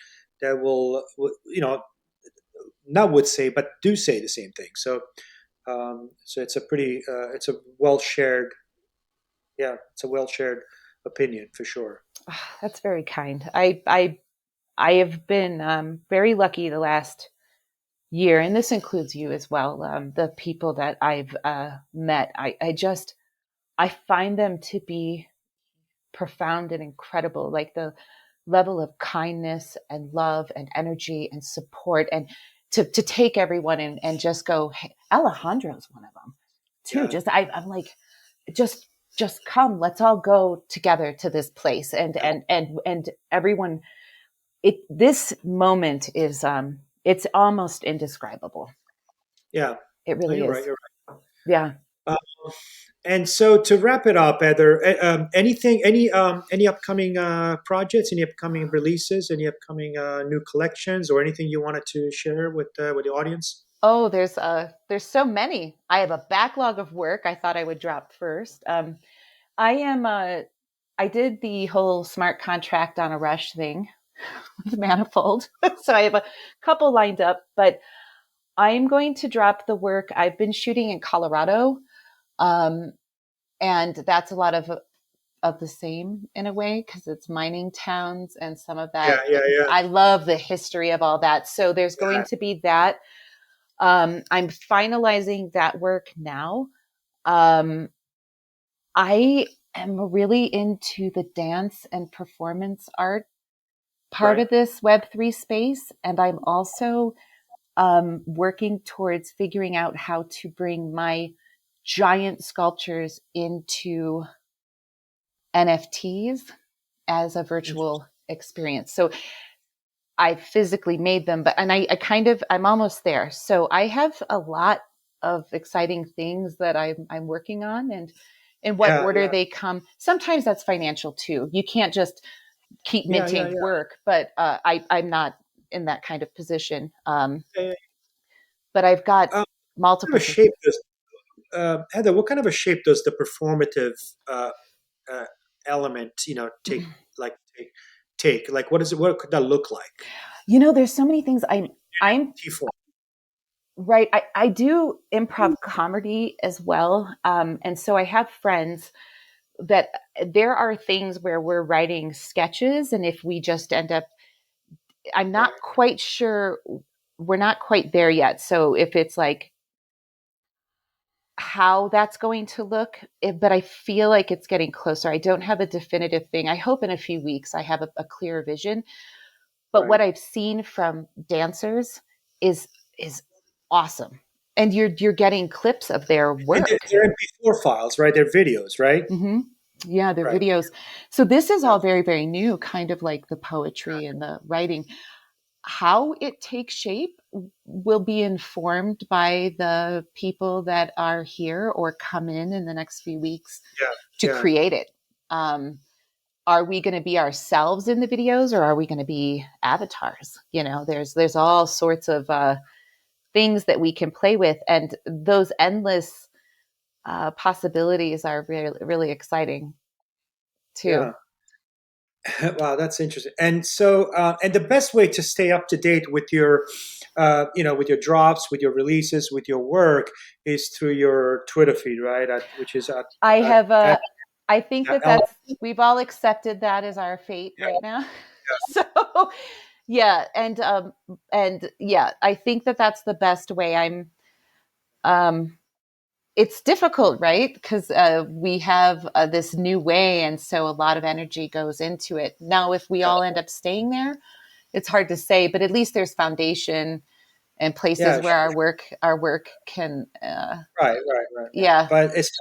that will not would say, but do say the same thing. So so it's a pretty it's a well shared, yeah, it's a well shared opinion for sure. That's very kind. I have been very lucky the last year, and this includes you as well. The people that I've met, I find them to be profound and incredible. Like the level of kindness and love and energy and support, and to take everyone and just go, hey, Alejandro's one of them too. Yeah, I'm like, just just come, let's all go together to this place, and everyone, it this moment is it's almost indescribable. yeah. It No, really you're right. is. You're Yeah. right. And so to wrap it up, Heather, anything, any upcoming projects, any upcoming releases, any upcoming new collections, or anything you wanted to share with the audience? Oh, there's so many. I have a backlog of work I thought I would drop first. I am I did the whole smart contract on a rush thing with Manifold. So I have a couple lined up, but I'm going to drop the work. I've been shooting in Colorado. Um, and that's a lot of the same in a way because it's mining towns and some of Yeah, that. yeah, yeah, I love the history of all that. So there's yeah, going to be that. I'm finalizing that work now. Um, I am really into the dance and performance art part right. of this Web3 space. And I'm also working towards figuring out how to bring my giant sculptures into NFTs as a virtual experience. So I physically made them, but and I kind of I'm almost there. So I have a lot of exciting things that I'm working on, and in what Yeah, order yeah, they come. Sometimes that's financial too. You can't just keep yeah, yeah, minting yeah. work, but I'm not in that kind of position. Yeah, yeah. But I've got What kind multiple of things. shape does Heather? What kind of a shape does the performative uh, element, take like take? Like, what is it? What could that look like? There's so many things. I'm T form. right. I do improv comedy as well, and so I have friends that there are things where we're writing sketches, and if we just end up, I'm not Right, quite sure, we're not quite there yet. So if it's like how that's going to look, but I feel like it's getting closer. I don't have a definitive thing. I hope in a few weeks I have a clear vision. But right. what I've seen from dancers is is awesome, and you're getting clips of their And work. they're MP4 files, right? They're videos, right? Mm-hmm. Yeah, their Right. videos. So this is Yeah. all very, very new, kind of like the poetry and the writing. How it takes shape will be informed by the people that are here or come in the next few weeks Yeah. to Yeah. create it. Are we going to be ourselves in the videos, or are we going to be avatars? There's all sorts of things that we can play with, and those endless possibilities are really, really exciting too. Yeah. Wow, that's interesting. And so, and the best way to stay up to date with your, with your drops, with your releases, with your work, is through your Twitter feed, right? Which is I at, have at, I think at L. that's we've all accepted that as our fate Yeah, right now. So yeah, and yeah, I think that that's the best way. Um it's difficult, right? Because we have this new way, and so a lot of energy goes into it. Now, if we yeah, all end up staying there, it's hard to say, but at least there's foundation and yeah, places where sure. our work can, Right, right, right, right. yeah, But as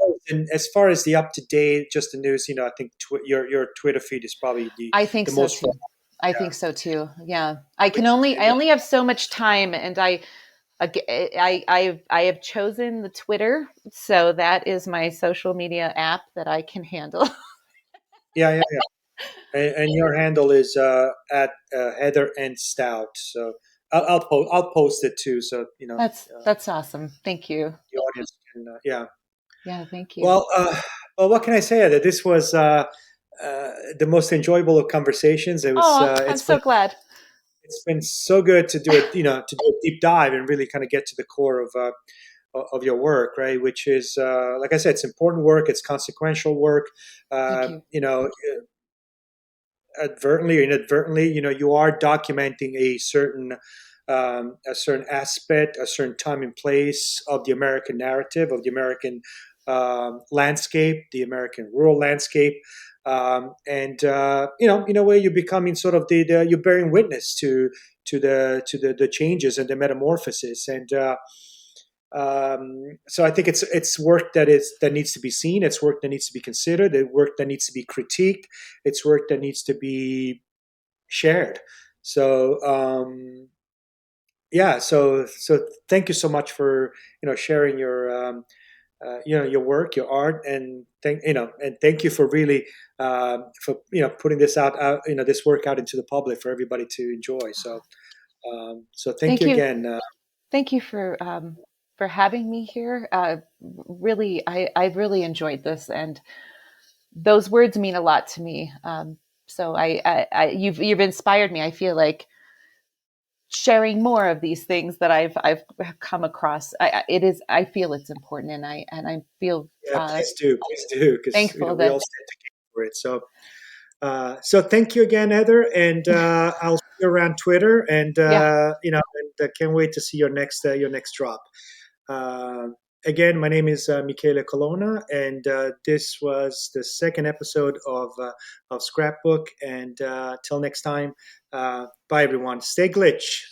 far as the up to date, just the news, I think your Twitter feed is probably the I think the so most too. I yeah, think so too. Yeah, I can which only I only have so much time, and I have chosen the Twitter, so that is my social media app that I can handle. yeah, yeah, yeah. And your handle is at Heather and Stout. So I'll post it too, so That's awesome. Thank you. the audience can. Yeah. Yeah, thank you. Well, what can I say? That this was the most enjoyable of conversations. It was. Oh, I'm so glad. it's been so good to do it, to do a deep dive and really kind of get to the core of your work, right? Which is, like I said, it's important work, it's consequential work. Thank you. You know, advertently or inadvertently, you are documenting a certain aspect, a certain time and place of the American narrative, of the American landscape, the American rural landscape. And in a way, you're becoming sort of you're bearing witness to the changes and the metamorphosis. And so I think it's work that needs to be seen. It's work that needs to be considered. It's work that needs to be critiqued. It's work that needs to be shared. So yeah, so thank you so much for sharing your work, your art, and thank you for really for putting this work out into the public for everybody to enjoy. So thank you Thank you. again. Thank you for having me here. Really, I've really enjoyed this, and those words mean a lot to me. So you've inspired me. I feel like sharing more of these things that I've come across. I feel it's important, and I feel Yeah, please do, because thankful we that all stand to gain for it. So thank you again, Heather, and I'll see you around Twitter, and yeah. can't wait to see your next drop. Uh, Again, my name is Michele Colonna, and this was the second episode of Scrapbook. And till next time, bye everyone. Stay glitch.